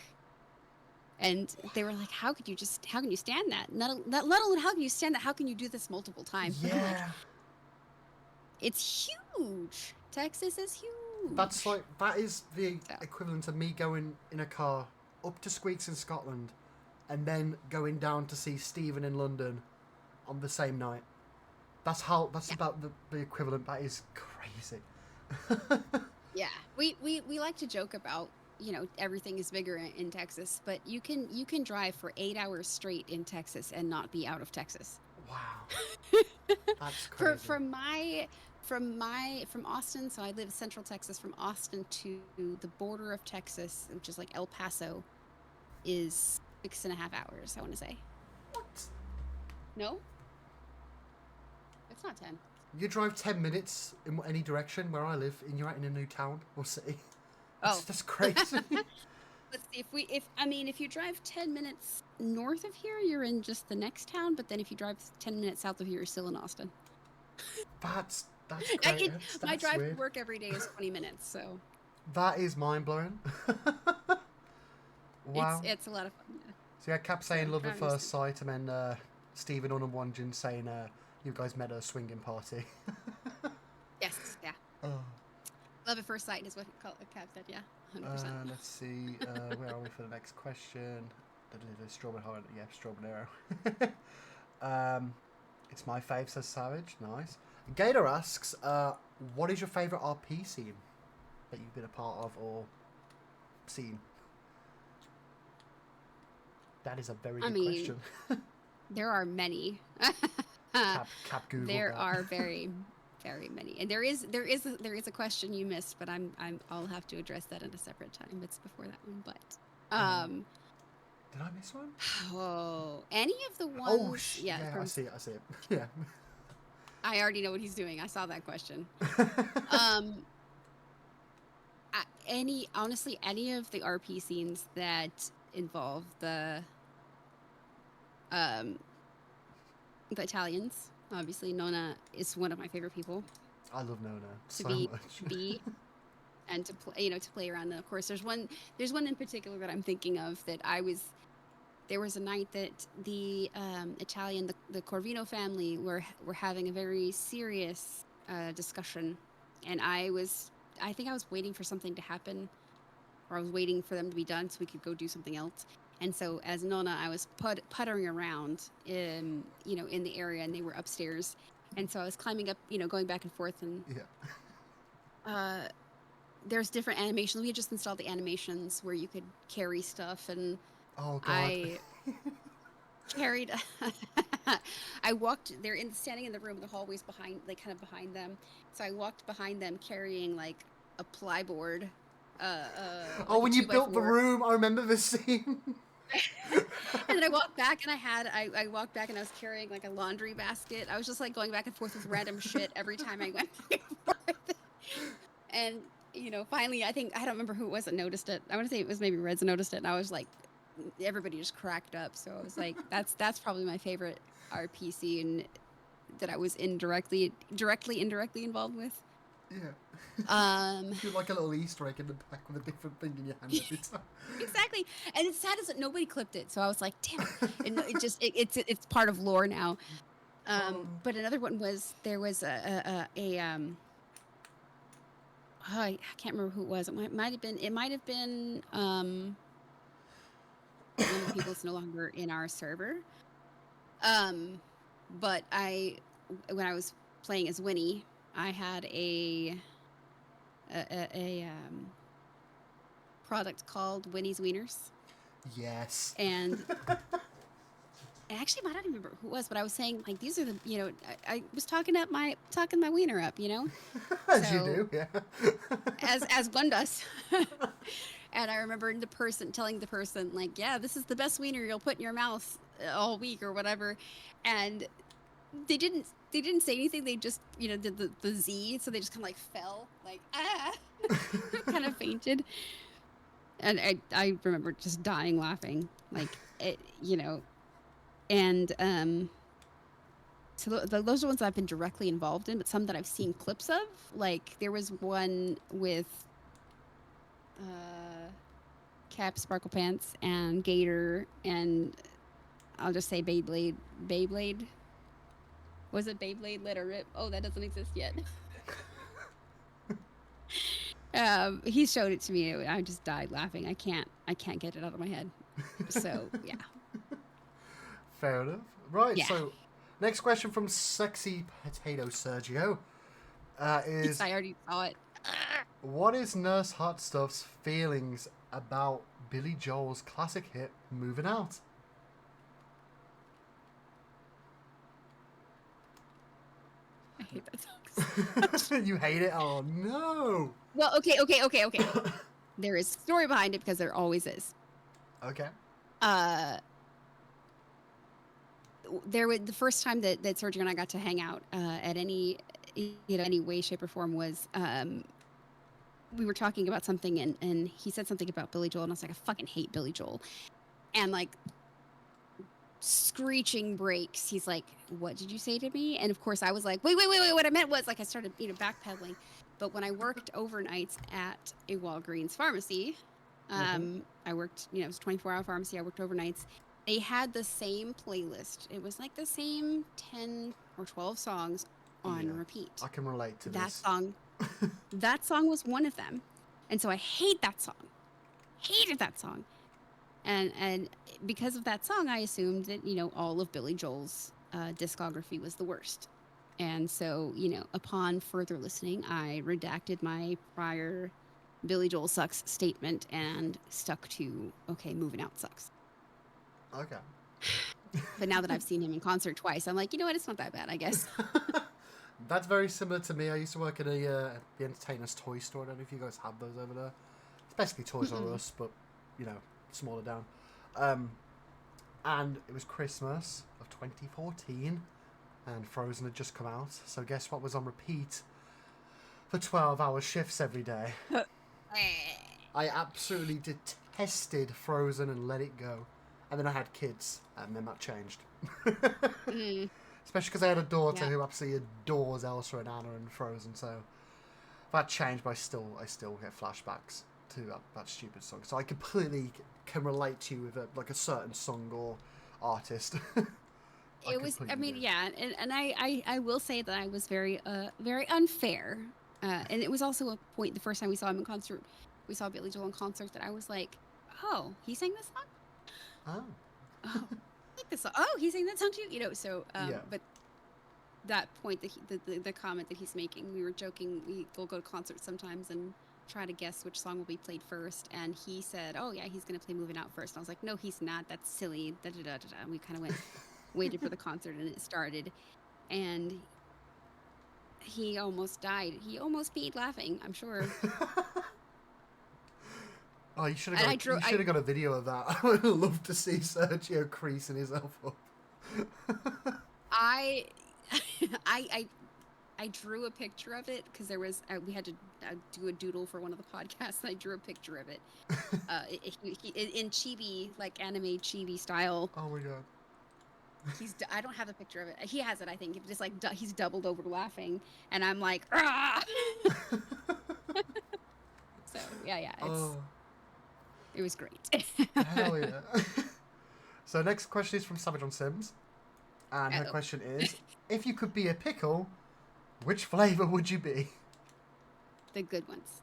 A: And they were like, how can you stand that? Let alone how can you stand that? How can you do this multiple times? And I'm like,
C: Yeah.
A: it's huge. Texas is huge.
C: That is the
A: So.
C: equivalent of me going in a car up to Squeaks in Scotland and then going down to see Stephen in London on the same night. That's about the equivalent. That is crazy.
A: Yeah, we like to joke about everything is bigger in Texas, but you can drive for 8 hours straight in Texas and not be out of Texas.
C: Wow. That's crazy.
A: From Austin, so I live in Central Texas. From Austin to the border of Texas, which is like El Paso, is 6.5 hours. I want to say.
C: What?
A: No, it's not 10.
C: You drive 10 minutes in any direction where I live, and you're out in a new town or city.
A: Oh,
C: That's crazy.
A: let's see. If you drive 10 minutes north of here, you're in just the next town. But then if you drive 10 minutes south of here, you're still in Austin.
C: That's great.
A: My
C: That's
A: drive
C: weird.
A: to work every day is 20 minutes. So
C: That is mind blowing. Wow.
A: it's a lot of fun. Yeah.
C: So yeah, Cap saying
A: So,
C: love at
A: trying to
C: first sight, and then Stephen Unwanjin saying you guys met at a swinging party.
A: Yes, yeah.
C: Oh.
A: Love at first sight is what Cap said. Yeah, 100%.
C: Let's see, where are we for the next question? Strawberry Hard, yeah, Strawberry. It's my fave, says Savage. Nice. Gator asks, what is your favourite RP scene that you've been a part of or seen? That is a very good question.
A: There are many.
C: Cap Google.
A: There
C: that.
A: are very, very many, and there is a question you missed, but I'll have to address that at a separate time. It's before that one, but
C: Did I miss one?
A: oh, any of the ones?
C: Oh,
A: yeah,
C: I see it. Yeah.
A: I already know what he's doing. I saw that question. Honestly, any of the RP scenes that involve the Italians. Obviously, Nona is one of my favorite people
C: I love Nona
A: to
C: so
A: be
C: much.
A: and to play, to play around. And of course, there's one in particular that I'm thinking of that there was a night that the Italian, the Corvino family were having a very serious discussion, and I think I was waiting for something to happen, or I was waiting for them to be done so we could go do something else. And so as Nona, I was puttering around in the area, and they were upstairs, and so I was climbing up, going back and forth, and
C: Yeah.
A: there's different animations. We had just installed the animations where you could carry stuff, and
C: Oh god.
A: I carried. I walked. They're standing in the room. The hallways behind, like kind of behind them. So I walked behind them carrying like a plyboard.
C: Oh,
A: like
C: when
A: a
C: you built the
A: 2x4.
C: room, I remember this scene.
A: And then I walked back, and I walked back, and I was carrying like a laundry basket. I was just like going back and forth with random shit every time I went back and forth. And finally, I don't remember who it was that noticed it. I want to say it was maybe Reds that noticed it, and I was like, everybody just cracked up. So I was like, that's probably my favorite RPC, and that I was indirectly involved with.
C: Yeah. You're like a little Easter egg in the back with a different thing in your hand every time.
A: Exactly. And it's sad is that nobody clipped it. So I was like, damn it. And it just it's part of lore now. But another one was there was a I can't remember who it was. It might have been one of the people that's no longer in our server. But when I was playing as Winnie, I had a product called Winnie's Wieners,
C: Yes.
A: and I actually might not even remember who it was, but I was saying like these are the I was talking my wiener up,
C: As you
A: So-
C: do, yeah.
A: as one does. And I remember telling the person like, yeah, this is the best wiener you'll put in your mouth all week or whatever, and they didn't say anything. They just did the Z, so they just kind of like fell like kind of fainted, and I remember just dying laughing like it, and so those are ones I've been directly involved in, but some that I've seen clips of. Like there was one with Cap, Sparkle Pants, and Gator, and I'll just say Beyblade. Was it Beyblade Let Her Rip? Oh, that doesn't exist yet. He showed it to me. I just died laughing. I can't get it out of my head. So yeah.
C: Fair enough. Right,
A: Yeah.
C: so next question from Sexy Potato Sergio is,
A: I already saw it.
C: what is Nursehotstuff's feelings about Billy Joel's classic hit, Moving Out?
A: I hate that song.
C: You hate it? Oh, no.
A: Well, okay. There is a story behind it because there always is.
C: Okay.
A: There was the first time that Sergio and I got to hang out at any way, shape, or form was we were talking about something, and he said something about Billy Joel, and I was like, I fucking hate Billy Joel, and like screeching brakes. He's like, what did you say to me? And of course I was like, wait, what I meant was, like, I started backpedaling. But when I worked overnights at a Walgreens pharmacy, I worked, it was a 24-hour pharmacy. I worked overnights. They had the same playlist. It was like the same 10 or 12 songs on
C: Yeah.
A: repeat.
C: I can relate to
A: That
C: this.
A: song, that song was one of them. And so I hate that song. Hated that song. And because of that song, I assumed that, all of Billy Joel's discography was the worst. And so, upon further listening, I redacted my prior Billy Joel sucks statement and stuck to, okay, Moving Out sucks.
C: Okay.
A: But now that I've seen him in concert twice, I'm like, you know what? It's not that bad, I guess.
C: That's very similar to me. I used to work at the Entertainer's toy store. I don't know if you guys have those over there. It's basically Toys R Us, but, smaller down. And it was Christmas of 2014, and Frozen had just come out. So guess what was on repeat for 12-hour shifts every day? I absolutely detested Frozen and Let It Go. And then I had kids, and then that changed.
A: Mm,
C: Especially because I had a daughter
A: Yeah.
C: who absolutely adores Elsa and Anna and Frozen, so that changed, but I still get flashbacks to that stupid song. So I completely can relate to you with a certain song or artist.
A: it was. I
C: completely
A: mean,
C: do.
A: yeah, and I will say that I was very unfair, and it was also a point the first time we saw him in concert. We saw Billy Joel in concert that I was like, oh, he sang this song.
C: Oh,
A: Oh, I like this song. Oh, he sang that song too. So
C: Yeah.
A: but that point that the comment that he's making, we were joking. We'll go to concerts sometimes and try to guess which song will be played first. And he said, "Oh yeah, he's gonna play Moving Out first." And I was like, "No, he's not. That's silly." Da da da da da. And we kind of waited for the concert, and it started, and he almost died. He almost peed laughing, I'm sure.
C: oh, you should
A: And I
C: have
A: drew.
C: got a video of that. I would love to see Sergio creasing himself up.
A: I I I drew a picture of it because there was we had to do a doodle for one of the podcasts. And I drew a picture of it, in chibi, like anime chibi style.
C: Oh my god.
A: I don't have a picture of it. He has it, I think. It's just like he's doubled over laughing, and I'm like, ah! So yeah,
C: Oh,
A: it was great.
C: hell yeah. So next question is from Savage on Sims. And her
A: Uh-oh.
C: question is, if you could be a pickle, which flavour would you be?
A: The good ones.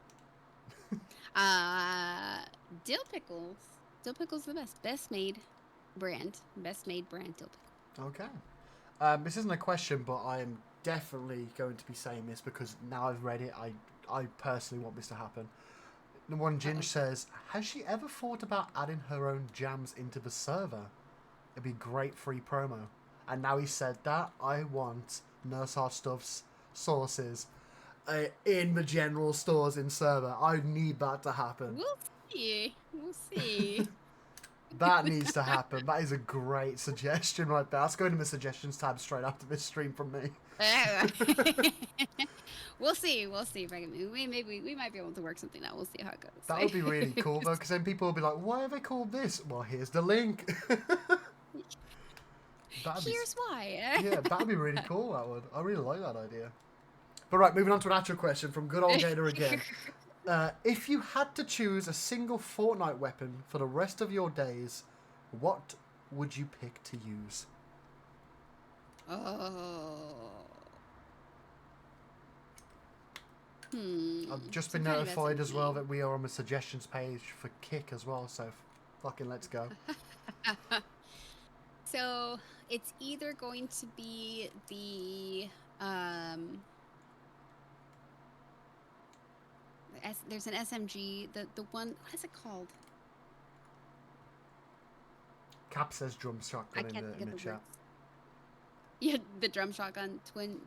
A: Dill pickles. Dill pickles are the best made brand dill pickle.
C: Okay. This isn't a question, but I am definitely going to be saying this because now I've read it, I personally want this to happen. The one Ginge
A: Uh-oh.
C: says, has she ever thought about adding her own jams into the server? It'd be great free promo. And now he said that, I want Nursehotstuff's sauces in the general stores in server. I need that to happen.
A: We'll see. We'll see.
C: That needs to happen. That is a great suggestion right there. That's going to the suggestions tab straight after this stream from me.
A: We'll see. We'll see if I can. Maybe we might be able to work something out. We'll see how it goes.
C: That would be really cool though, because then people will be like, why have they called this? Well, here's the link.
A: Here's why.
C: Yeah, that'd be really cool, that would. I really like that idea. But right, moving on to an actual question from good old Gator again. If you had to choose a single Fortnite weapon for the rest of your days, what would you pick to use? I've just been
A: Some kind of
C: notified as well
A: SMG.
C: that we are on the suggestions page for Kick as well, so fucking let's go.
A: So it's either going to be the there's an SMG, the one, what is it called?
C: Cap says drum
A: I
C: shotgun
A: can't
C: in
A: think
C: the
A: of the
C: chat.
A: words. Yeah, the drum shotgun,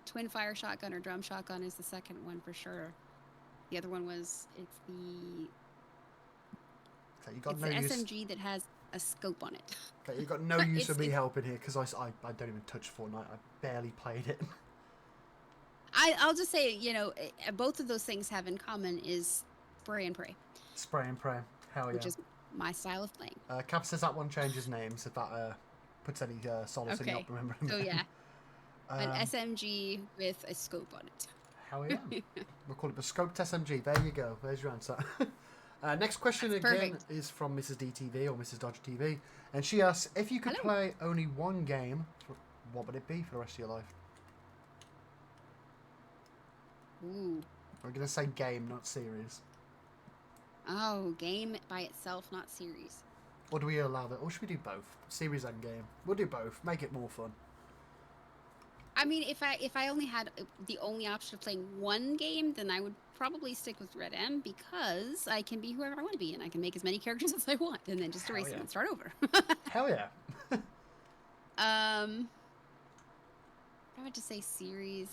A: twin fire shotgun or drum shotgun is the second one for sure. The other one was
C: Okay, you got
A: it's
C: no
A: the
C: use.
A: SMG that has a scope on it.
C: Okay, you got no use
A: It's-
C: of me
A: it's-
C: helping here because I don't even touch Fortnite. I barely played it.
A: I'll just say, both of those things have in common is spray and pray,
C: Spray and pray. Hell yeah.
A: which is my style of playing.
C: Cap says that one changes names if that puts any solace in
A: Okay.
C: not remembering.
A: So yeah, an
C: Um,
A: SMG with a scope on it.
C: Hell yeah. We'll call it the Scoped SMG. There you go. There's your answer. Next question
A: That's
C: again
A: perfect.
C: is from Mrs. DTV or Mrs. Dodger TV. And she asks, if you could
A: Hello.
C: play only one game, what would it be for the rest of your life?
A: Ooh.
C: I'm going to say game, not series.
A: Oh, game by itself, not series.
C: Or do we allow that? Or should we do both? Series and game. We'll do both. Make it more fun.
A: I mean, if I only had the only option of playing one game, then I would probably stick with Red M because I can be whoever I want to be and I can make as many characters as I want and then just
C: Hell
A: erase
C: yeah.
A: them and start over.
C: Hell yeah.
A: If I would just say series,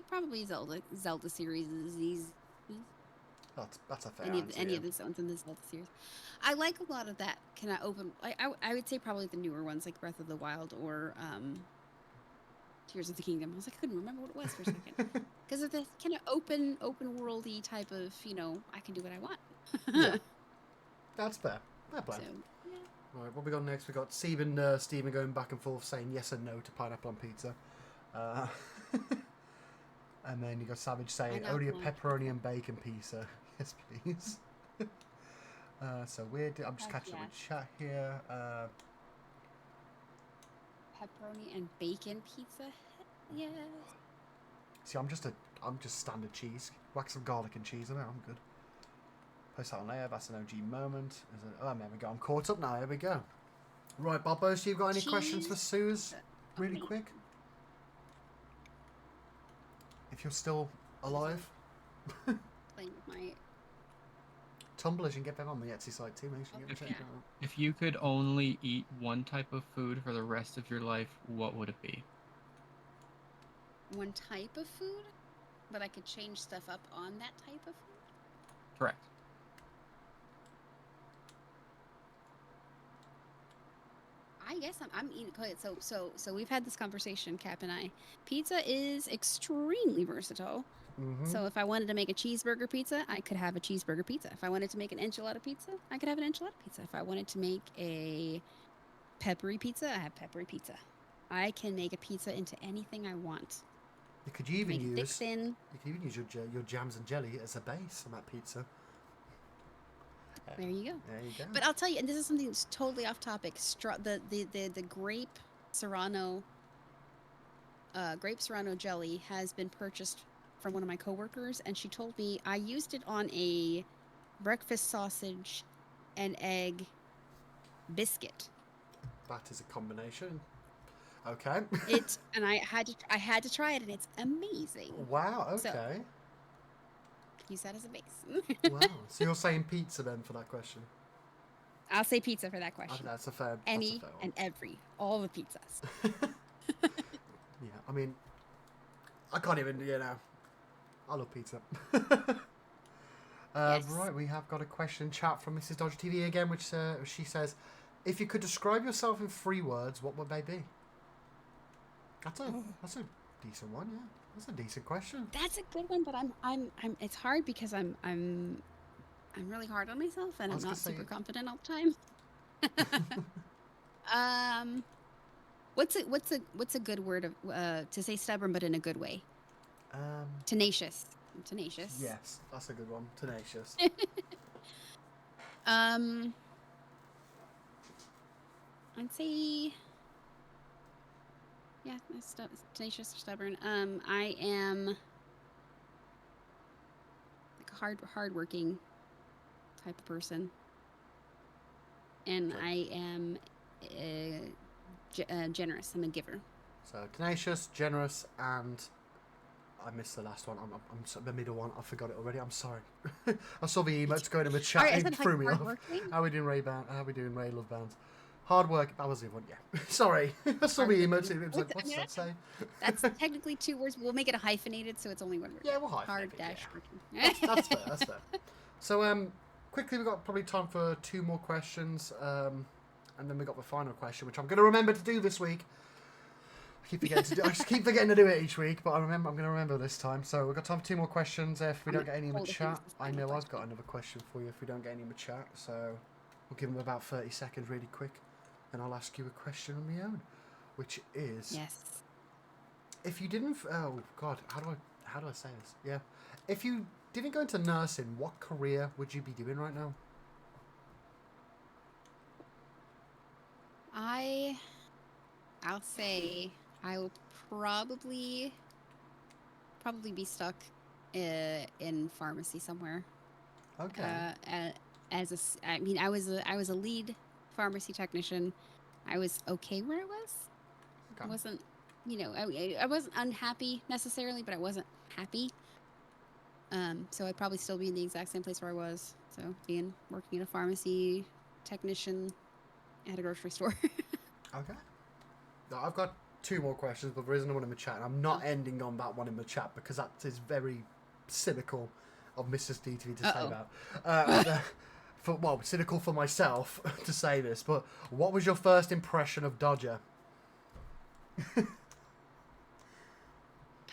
A: probably Zelda series is these.
C: That's a fair
A: Any
C: answer.
A: of
C: yeah.
A: the Zelda in the Zelda series. I like a lot of that kind of open. I would say probably the newer ones like Breath of the Wild or Tears of the Kingdom. I was like, I couldn't remember what it was for a second. Because of the kind of open worldy type of, I can do what I want.
C: Yeah. That's fair. Fair play.
A: So, yeah.
C: Right, what we got next? We got Stephen going back and forth saying yes and no to pineapple on pizza. And then you got Savage saying only a pepperoni and bacon pizza. Yes, please. So weird. I'm just catching up with chat here.
A: Pepperoni and bacon pizza. Yes.
C: See, I'm just standard cheese. Whack some garlic and cheese in it. I'm good. Post that on later. That's an OG moment. Oh, there we go. I'm caught up now. Here we go. Right, Bobo, so you've got any questions for Suze? Really quick? If you're still alive.
A: Playing with my...
C: Tumblers, you can get them on the Etsy site too. Make sure you get them checked out.
B: If you could only eat one type of food for the rest of your life, what would it be?
A: One type of food? But I could change stuff up on that type of food?
B: Correct.
A: I guess I'm eating. So we've had this conversation, Cap and I. Pizza is extremely versatile.
C: Mm-hmm.
A: So if I wanted to make a cheeseburger pizza, I could have a cheeseburger pizza. If I wanted to make an enchilada pizza, I could have an enchilada pizza. If I wanted to make a peppery pizza, I have peppery pizza. I can make a pizza into anything I want.
C: You could even
A: Make it thick,
C: use
A: thin.
C: you could even use your jams and jelly as a base on that pizza.
A: There you go.
C: There you go.
A: But I'll tell you, and this is something that's totally off topic. The grape serrano jelly has been purchased from one of my coworkers, and she told me I used it on a breakfast sausage and egg biscuit.
C: That is a combination. Okay.
A: And I had to try it, and it's amazing.
C: Wow. Okay.
A: So, use that as a base.
C: Wow. So you're saying pizza then for that question?
A: I'll say pizza for that
C: I
A: question.
C: think that's a fair.
A: Any
C: that's a fair one.
A: and every, all the pizzas.
C: Yeah. I mean, I can't even. I love pizza.
A: Yes.
C: Right. We have got a question chat from Mrs. Dodger TV again, which she says, if you could describe yourself in 3 words, what would they be? That's a decent one. Yeah. That's a decent question.
A: That's a good one, but I'm it's hard because I'm really hard on myself, and I'm not super confident all the time. What's a good word of to say stubborn but in a good way? Tenacious. I'm tenacious.
C: Yes, that's a good one. Tenacious.
A: I'd say tenacious or stubborn. I am like a hardworking type of person, and I am generous. I'm a giver.
C: So tenacious, generous, and I missed the last one. I'm the middle one. I forgot it already. I'm sorry. I saw the emotes going in the chat.
A: Right,
C: It threw me off. How are we doing, Ray Love Bands? Hard work. That was the one. Yeah. Sorry. I saw the emotes. It was like, what's that say?
A: That's technically 2 words. We'll make it a hyphenate, so it's only 1 word.
C: Yeah, we'll hyphenate
A: Hard
C: it,
A: dash
C: yeah.
A: working.
C: That's fair. That's fair. So quickly, we've got probably time for 2 more questions, and then we got the final question, which I'm going to remember to do this week. I just keep forgetting to do it each week, but I'm going to remember this time. So we've got time for 2 more questions. If we don't get any in the chat, I know I've got another question for you. If we don't get any in the chat, so we'll give them about 30 seconds, really quick, and I'll ask you a question on my own, which is,
A: Yes.
C: if you didn't, oh God, how do I say this? Yeah, if you didn't go into nursing, what career would you be doing right now?
A: I'll say I will probably be stuck in pharmacy somewhere.
C: Okay.
A: I was a lead pharmacy technician. I was okay where I was.
C: Okay.
A: I wasn't, I wasn't unhappy necessarily, but I wasn't happy. So I'd probably still be in the exact same place where I was. So working in a pharmacy technician at a grocery store.
C: Okay. Now, I've got 2 more questions, but there isn't one in the chat. And I'm not ending on that one in the chat because that is very cynical of Mrs. DTV to say that. Cynical for myself to say this, but what was your first impression of Dodger?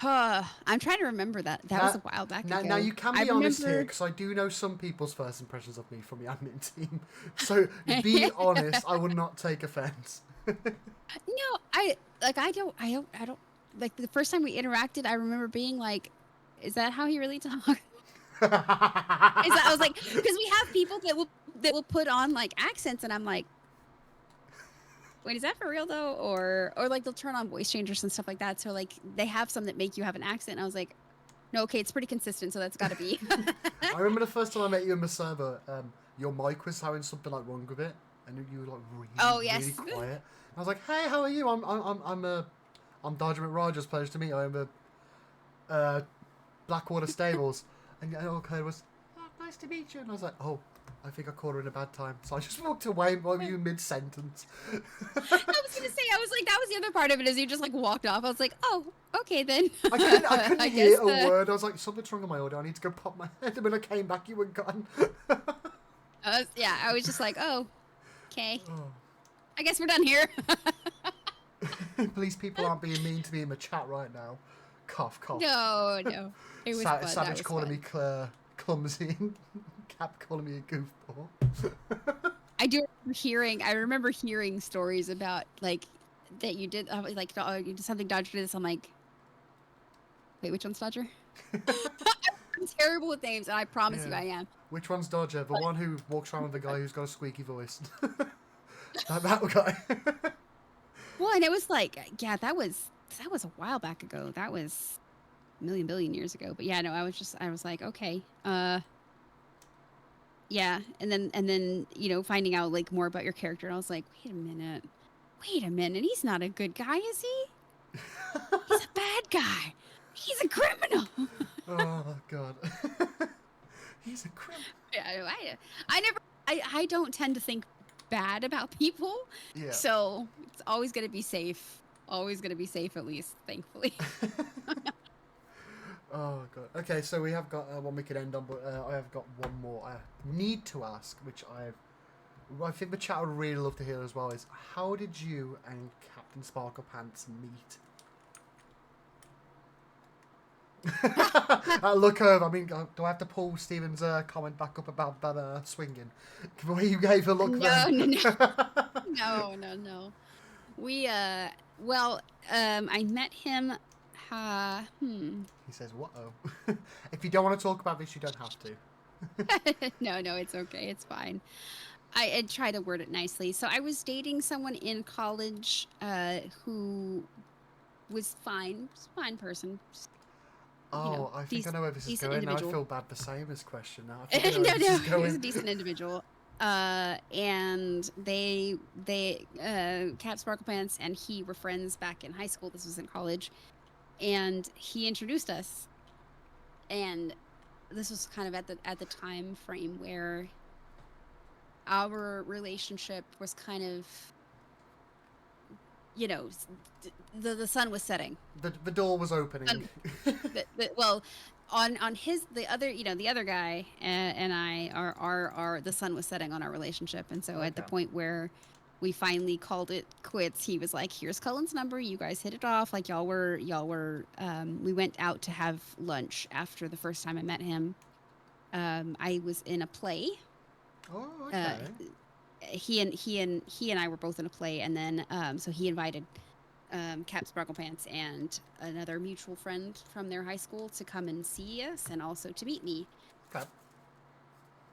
A: I'm trying to remember that. That was a while back ago.
C: Now you can
A: I
C: be honest here,
A: remember-
C: because I do know some people's first impressions of me from the admin team. So be honest, I will not take offense.
A: No, I don't like the first time we interacted. I remember being like, "Is that how he really talks?" I was like, because we have people that will put on like accents, and I'm like, wait, is that for real though? Or like they'll turn on voice changers and stuff like that. So like they have some that make you have an accent. And I was like, no, okay, it's pretty consistent, so that's got to be.
C: I remember the first time I met you in the server, your mic was having something like wrong with it, and you were like really quiet. I was like, hey, how are you? I'm Dodger McRogers, pleasure to meet you. I'm Blackwater Stables. And okay, it was nice to meet you. And I was like, oh, I think I caught her in a bad time. So I just walked away while you mid-sentence.
A: I was gonna say, I was like, that was the other part of it, is you just like walked off. I was like, oh, okay then.
C: I couldn't
A: I
C: hear
A: guess
C: a word. I was like, something's wrong with my audio. I need to go pop my head. And when I came back, you were gone.
A: I was just like, oh, okay.
C: Oh.
A: I guess we're done here.
C: Please, people aren't being mean to me in the chat right now. Cough, cough.
A: No. It was fun. That
C: Savage
A: was
C: calling
A: fun.
C: me clumsy. Cap calling me a goofball.
A: I remember hearing stories about like that you did like you did something Dodger did this. I'm like, wait, which one's Dodger? I'm terrible with names, and I promise you I am.
C: Which one's Dodger? The one who walks around with the guy who's got a squeaky voice. that guy.
A: Well, and it was like, yeah, that was a while back ago. That was a million billion years ago. But yeah, no, I was like, okay, yeah, and then finding out like more about your character, and I was like, wait a minute, he's not a good guy, is he? He's a bad guy. He's a criminal.
C: Oh God. He's a criminal.
A: Yeah, I don't tend to think bad about people.
C: Yeah.
A: So it's always going to be safe. Always going to be safe, at least, thankfully.
C: Oh God. Okay, so we have got one we could end on, but I have got one more I need to ask, which I think the chat would really love to hear as well. Is how did you and Captain Sparkle Pants meet? Look over. I mean, do I have to pull Stephen's comment back up about that swinging? The way you gave a look there.
A: No. We well, I met him.
C: He says, "What-oh." If you don't want to talk about this, you don't have to.
A: No, it's okay. It's fine. I try to word it nicely. So I was dating someone in college who was fine. Just a fine person. Just,
C: I think I know where this is going. Now I feel bad for saying this question now. I think I know where this is
A: he
C: going.
A: was a decent individual. And they Cat Sparkle Pants and he were friends back in high school. This was in college. And he introduced us. And this was kind of at the time frame where our relationship was kind of, the sun was setting.
C: The door was opening.
A: Well, on the other guy and I are the sun was setting on our relationship, and so at the point where we finally called it quits, he was like, "Here's Cullen's number. You guys hit it off. Like y'all were. We went out to have lunch after the first time I met him. I was in a play.
C: Oh, okay.
A: He and I were both in a play, and then so he invited Cap Sparkle Pants and another mutual friend from their high school to come and see us, and also to meet me.
C: Okay.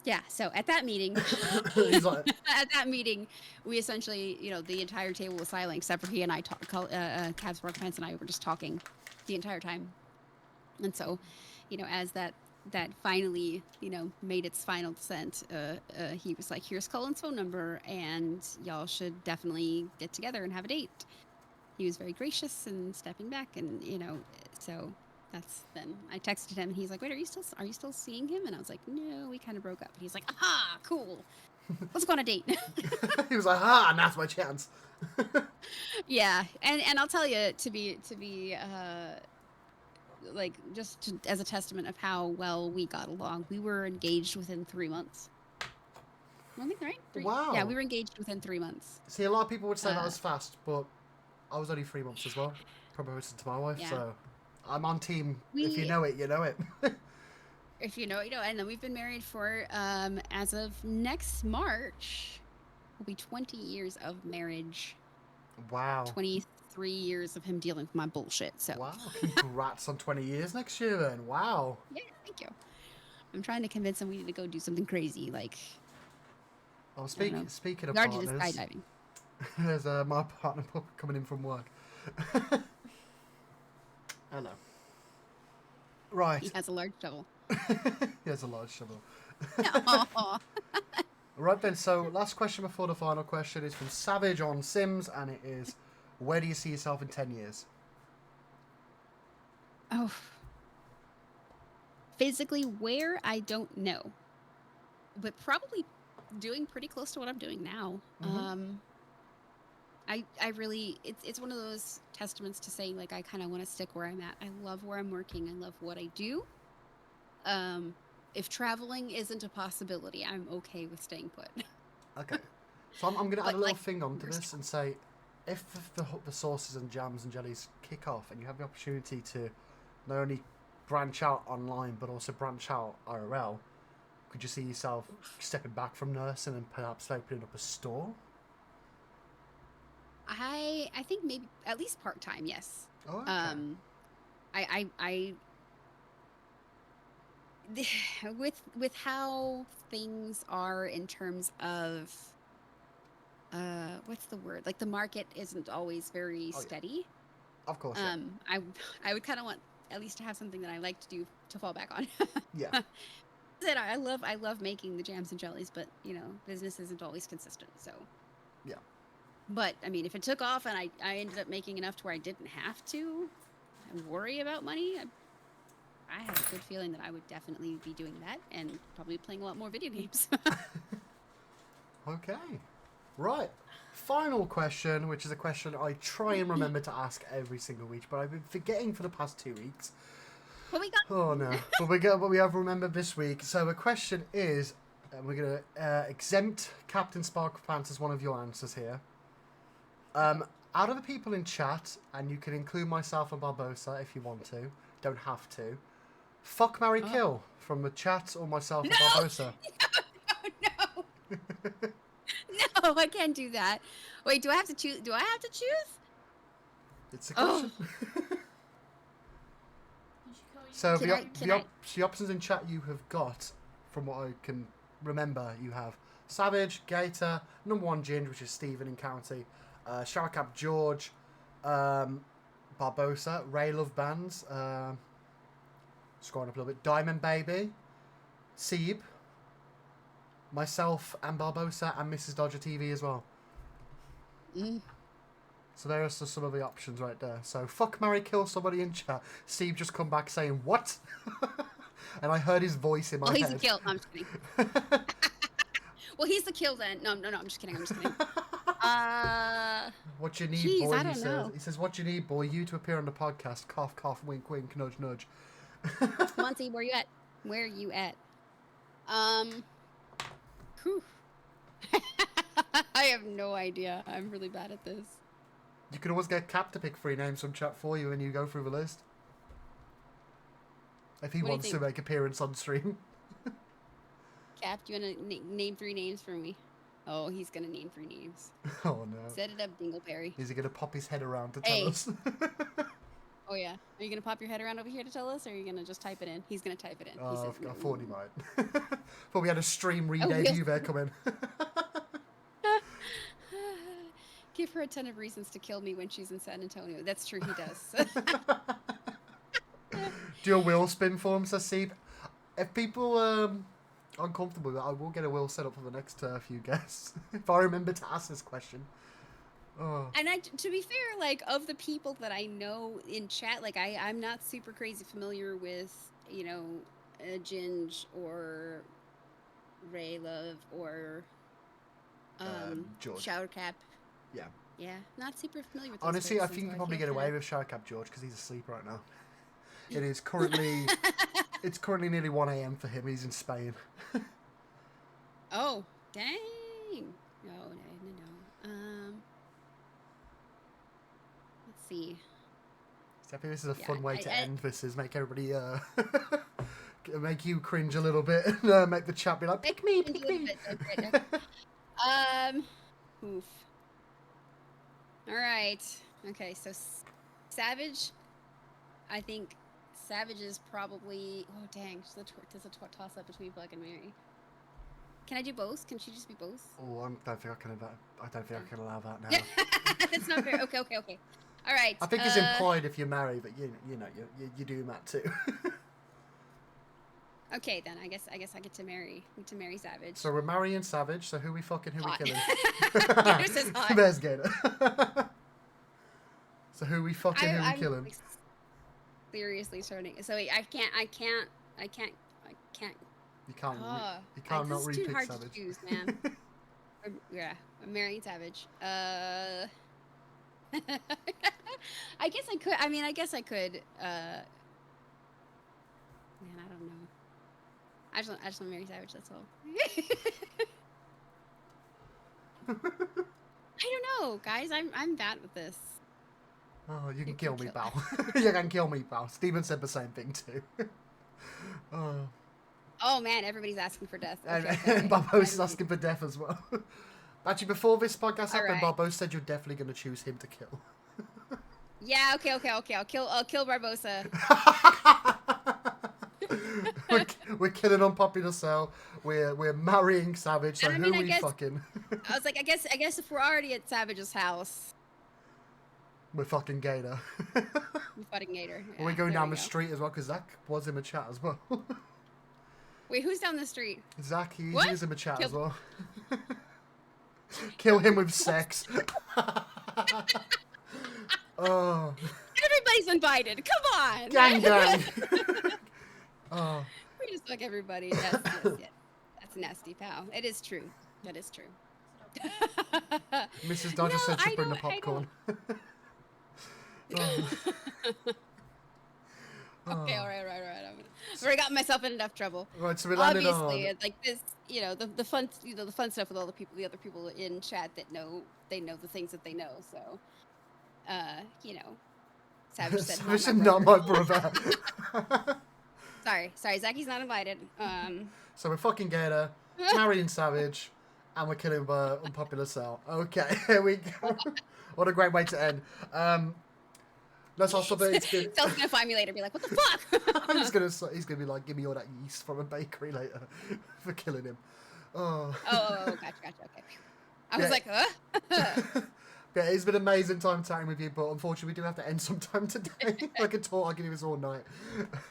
A: Yeah. So at that meeting,
C: He's like,
A: we essentially, the entire table was silent except for he and I. Cap Sparkle Pants and I were just talking the entire time, and so, as that finally, made its final descent, he was like, "Here's Cullen's phone number, and y'all should definitely get together and have a date." He was very gracious and stepping back, and so that's then I texted him, and he's like, "Wait, are you still seeing him?" And I was like, "No, we kind of broke up." And he's like, "Aha, cool. Let's go on a date."
C: he was like, "Ah, now's my chance."
A: Yeah, and I'll tell you, to be like as a testament of how well we got along, we were engaged within 3 months. I think, right?
C: Wow.
A: Yeah, we were engaged within 3 months.
C: See, a lot of people would say that was fast, but I was only 3 months as well. Proposed to my wife,
A: Yeah.
C: so I'm on team. If you
A: We-
C: know it, you know it.
A: If you know, you know. And then we've been married for, as of next March, will be 20 years of marriage.
C: Wow.
A: 23 years of him dealing with my bullshit. So
C: Wow. Congrats on 20 years next year then. Wow.
A: yeah, thank you. I'm trying to convince him we need to go do something crazy, like
C: Oh,
A: I don't know.
C: speaking of
A: We already did
C: partners,
A: skydiving.
C: there's my partner coming in from work. Hello. Right.
A: He has a large shovel.
C: He has a large shovel.
A: Aw.
C: Right then, so last question before the final question is from Savage on Sims, and it is, where do you see yourself in 10 years?
A: Oh. Physically, where I don't know, but probably doing pretty close to what I'm doing now.
C: Mhm.
A: I really it's one of those testaments to say like I kind of want to stick where I'm at. I love where I'm working. I love what I do. If traveling isn't a possibility, I'm okay with staying put.
C: Okay. So I'm going to add
A: But,
C: a little
A: like,
C: thing onto
A: first-
C: this and say, if the sauces and jams and jellies kick off and you have the opportunity to not only branch out online but also branch out IRL, could you see yourself stepping back from nursing and perhaps opening up a store?
A: I think maybe at least part time, yes.
C: Oh, okay.
A: I with how things are in terms of what's the word, like the market isn't always very
C: Oh, yeah.
A: steady.
C: Of course, yeah.
A: I would kind of want at least to have something that I like to do to fall back on.
C: Yeah.
A: That I love making the jams and jellies, but you know business isn't always consistent. So
C: Yeah.
A: but I mean, if it took off and I ended up making enough to where I didn't have to worry about money, I have a good feeling that I would definitely be doing that and probably playing a lot more video games.
C: Okay. Right. Final question, which is a question I try and remember to ask every single week, but I've been forgetting for the past 2 weeks.
A: What we got?
C: Oh no! But we have remembered this week. So the question is, and we're gonna exempt Captain Sparkle Pants as one of your answers here. Out of the people in chat, and you can include myself and Barbosa if you want to. Don't have to. Fuck, marry, kill from the chat or myself and Barbosa.
A: No, no, I can't do that. Wait, do I have to choose? Do I have to choose?
C: It's a
A: Oh.
C: question. So
A: Can
C: the options in chat you have got, from what I can remember, you have Savage, Gator, number 1 Ginge, which is Stephen in County, Showercap George, Barbosa, Ray Love Bands, scrolling up a little bit, Diamond Baby, Seeb, myself and Barbosa, and Mrs. Dodger TV as well.
A: Mm.
C: So there are some of the options right there. So fuck, marry, kill somebody in chat. Steve just come back saying what? And I heard his voice in my
A: Well, he's
C: head.
A: the kill. No, I'm just kidding. Well, he's the kill then. No, I'm just kidding. I'm just kidding.
C: What you need,
A: Jeez,
C: boy?
A: I
C: He
A: don't
C: says.
A: know.
C: He says, "What you need, boy? You to appear on the podcast." Cough, cough, wink, wink, nudge, nudge.
A: Monty, where you at? Where you at? Whew. I have no idea. I'm really bad at this.
C: You can always get Cap to pick 3 names from chat for you, and you go through the list. If he
A: What do you
C: wants to
A: think?
C: make appearance on stream.
A: Cap, do you want to name 3 names for me? Oh, he's gonna name 3 names.
C: Oh no!
A: Set it up, Dingleberry.
C: Is he gonna pop his head around to tell
A: Hey.
C: us?
A: Oh yeah. Are you gonna pop your head around over here to tell us, or are you gonna just type it in? He's gonna type it in. He
C: Oh,
A: says,
C: I thought he might. Thought we had a stream
A: Oh,
C: re-debut
A: yes.
C: there coming.
A: Give her a ton of reasons to kill me when she's in San Antonio. That's true, he does.
C: Do a wheel spin for him, says Steve. If people uncomfortable with it, I will get a wheel set up for the next few guests. If I remember to ask this question. Oh.
A: And to be fair, like of the people that I know in chat, like I'm not super crazy familiar with, you know, Ginge or Ray Love or
C: George.
A: Shower Cap.
C: Yeah.
A: Yeah, not super familiar with those
C: Honestly, I
A: folks,
C: think you
A: so
C: can probably
A: feel
C: get away
A: kinda-
C: with Showercap George because he's asleep right now. It is currently it's currently nearly 1 a.m. for him. He's in Spain.
A: Oh, dang. No. Let's see.
C: Definitely, this is a
A: Yeah,
C: fun way to
A: I-
C: end this. Is make everybody make you cringe a little bit, and make the chat be like, pick me,
A: Cringe a
C: pick
A: little
C: me.
A: bit, oof. All right. Okay, so Savage. I think Savage is probably. Oh dang! There's a toss up between Bug and Mary. Can I do both? Can she just be both?
C: Oh, I don't think I can. I don't think I can allow that now.
A: That's not fair. Okay. All right.
C: I think it's implied if you're married, but you know you do that too.
A: Okay, then I guess I get to marry Savage.
C: So we're marrying Savage. So who we fucking, who
A: Hot.
C: we killing?
A: Gator says hot.
C: There's Gator. So who we fucking, who we
A: I'm
C: killing?
A: like, seriously starting. So wait, I can't.
C: You can't. You can't not
A: This is
C: read
A: too
C: Pick
A: hard
C: Savage.
A: to choose, man. Yeah, I'm marrying Savage. I guess I could. I mean, I guess I could. Man, I don't know. I just want to marry Savage. That's all. I don't know, guys. I'm bad with this.
C: Oh, you can
A: You
C: kill
A: can
C: me,
A: kill-
C: pal. You can kill me, pal. Steven said the same thing too. Oh,
A: Oh man, everybody's asking for death.
C: and,
A: Okay,
C: and Barbos is asking for death as well. Actually, before this podcast happened,
A: Alright.
C: Barbos said you're definitely going to choose him to kill.
A: Yeah. Okay. I'll kill Barbosa.
C: we're killing Unpopular Cell. We're marrying Savage. So
A: And I
C: who
A: mean, I
C: we
A: guess-
C: fucking?
A: I was like, I guess if we're already at Savage's house,
C: We're fucking Gator.
A: we're fighting Gator.
C: We're
A: Yeah,
C: going
A: there
C: down
A: we
C: the
A: go.
C: street as well because Zach was in the chat as well.
A: Wait, who's down the street?
C: Zach, he
A: What?
C: was in the chat
A: Kill-
C: as well. Kill him with sex. Oh,
A: Everybody's invited. Come on.
C: gang gang. Oh,
A: We just fuck everybody. Yes, yeah. That's nasty, pal. It is true. That is true.
C: Mrs. Dodger
A: No,
C: said she'd
A: I
C: bring the
A: don't- I
C: popcorn. Oh.
A: Okay,
C: Oh.
A: all right. I've already gotten myself in enough trouble.
C: Right, so we landed
A: Obviously,
C: on.
A: like this, the fun, the fun stuff with all the other people in chat that know the things that they know. So, Savage said,
C: Savage said,
A: not
C: not
A: my
C: my
A: brother."
C: brother.
A: Sorry, Zachy's not invited.
C: So we're fucking Gator, marrying Savage, and we're killing Unpopular Cell. Okay, here we go. What a great way to end. Let's also be.
A: Cell's gonna find me later, and be like, "What the fuck?"
C: He's gonna be like, give me all that yeast from a bakery later for killing him. Oh.
A: Oh, gotcha. Okay. I was
C: Yeah.
A: like, huh?
C: Yeah, it's been an amazing time chatting with you, but unfortunately we do have to end sometime today. I could talk, I could do this all night,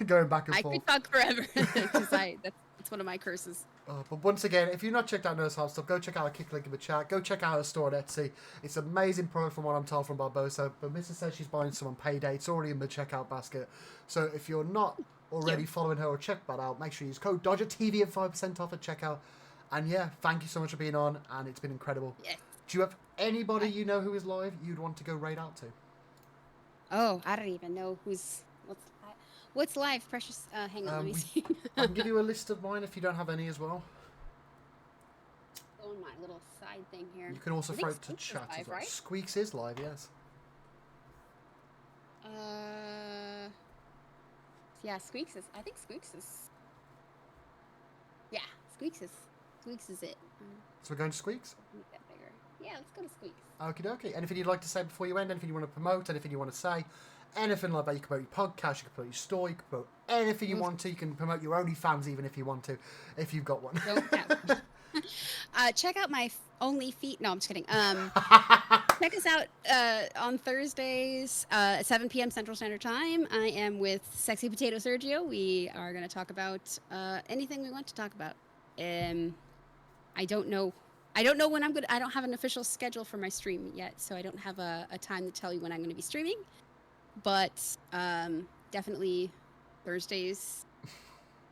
C: going back and
A: I
C: forth.
A: could talk forever because that's one of my curses.
C: But once again, if you've not checked out Nursehotstuff, go check out our kick link in the chat. Go check out our store on Etsy. It's an amazing product from what I'm told from Barbosa. But Mrs. says she's buying some on payday. It's already in the checkout basket. So if you're not already following her or check that out, make sure you use code DodgerTV and 5% off at checkout. And yeah, thank you so much for being on, and it's been incredible.
A: Yes.
C: Do you have anybody you know who is live you'd want to go raid out to?
A: Oh, I don't even know what's live. Precious. Hang on, let me see.
C: I can give you a list of mine if you don't have any as well.
A: Go on my little side thing here.
C: You can also
A: I think
C: throw it to
A: Squeaks is
C: chat as
A: live,
C: well.
A: right?
C: Squeaks is live, yes.
A: Yeah, Squeaks is. I think Squeaks is. Yeah, Squeaks is it.
C: So we're going to Squeaks?
A: Make that bigger. Yeah, let's go to Squeaks.
C: Okie dokie. Anything you'd like to say before you end? Anything you want to promote? Anything you want to say? Anything like that? You can promote your podcast, you can promote your store, you can promote anything you want to. You can promote your OnlyFans even if you want to, if you've got one.
A: Check out my only feet. No, I'm just kidding. Check us out on Thursdays at 7 p.m. Central Standard Time. I am with Sexy Potato Sergio. We are going to talk about anything we want to talk about. I don't know when I'm good. I don't have an official schedule for my stream yet, so I don't have a time to tell you when I'm going to be streaming. But definitely Thursdays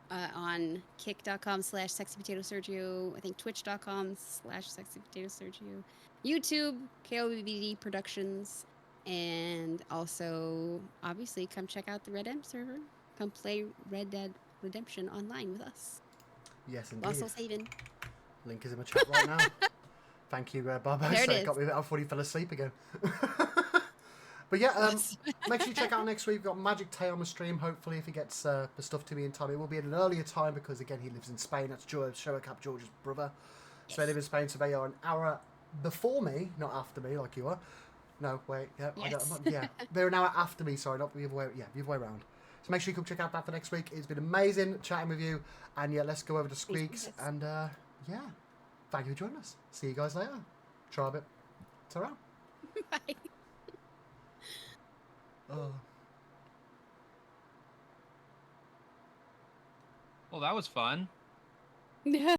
A: on kick.com/sexypotatosergio. I think twitch.com/sexypotatosergio. YouTube, KOBBD Productions. And also, obviously, come check out the Red Em server. Come play Red Dead Redemption online with us.
C: Yes, indeed.
A: Also saving.
C: Link is in the chat right now. Thank you, Barbo.
A: There it
C: So
A: is.
C: got me. I thought he fell asleep again. But yeah,
A: Yes.
C: make sure you check out next week. We've got Magic Tay on the stream. Hopefully, if he gets the stuff to me in time, it will be at an earlier time because, again, he lives in Spain. That's Showcap George's brother. So they
A: Yes.
C: live in Spain, so they are an hour before me, not after me, like you are. No, wait, yeah,
A: Yes.
C: they're an hour after me. Sorry, not the other way. Yeah, the other way around. So make sure you come check out that for next week. It's been amazing chatting with you, and yeah, let's go over to Squeaks
A: Yes.
C: and yeah, thank you for joining us. See you guys later. Try a bit. Ta-ra.
A: Bye.
C: Oh.
B: Well, that was fun.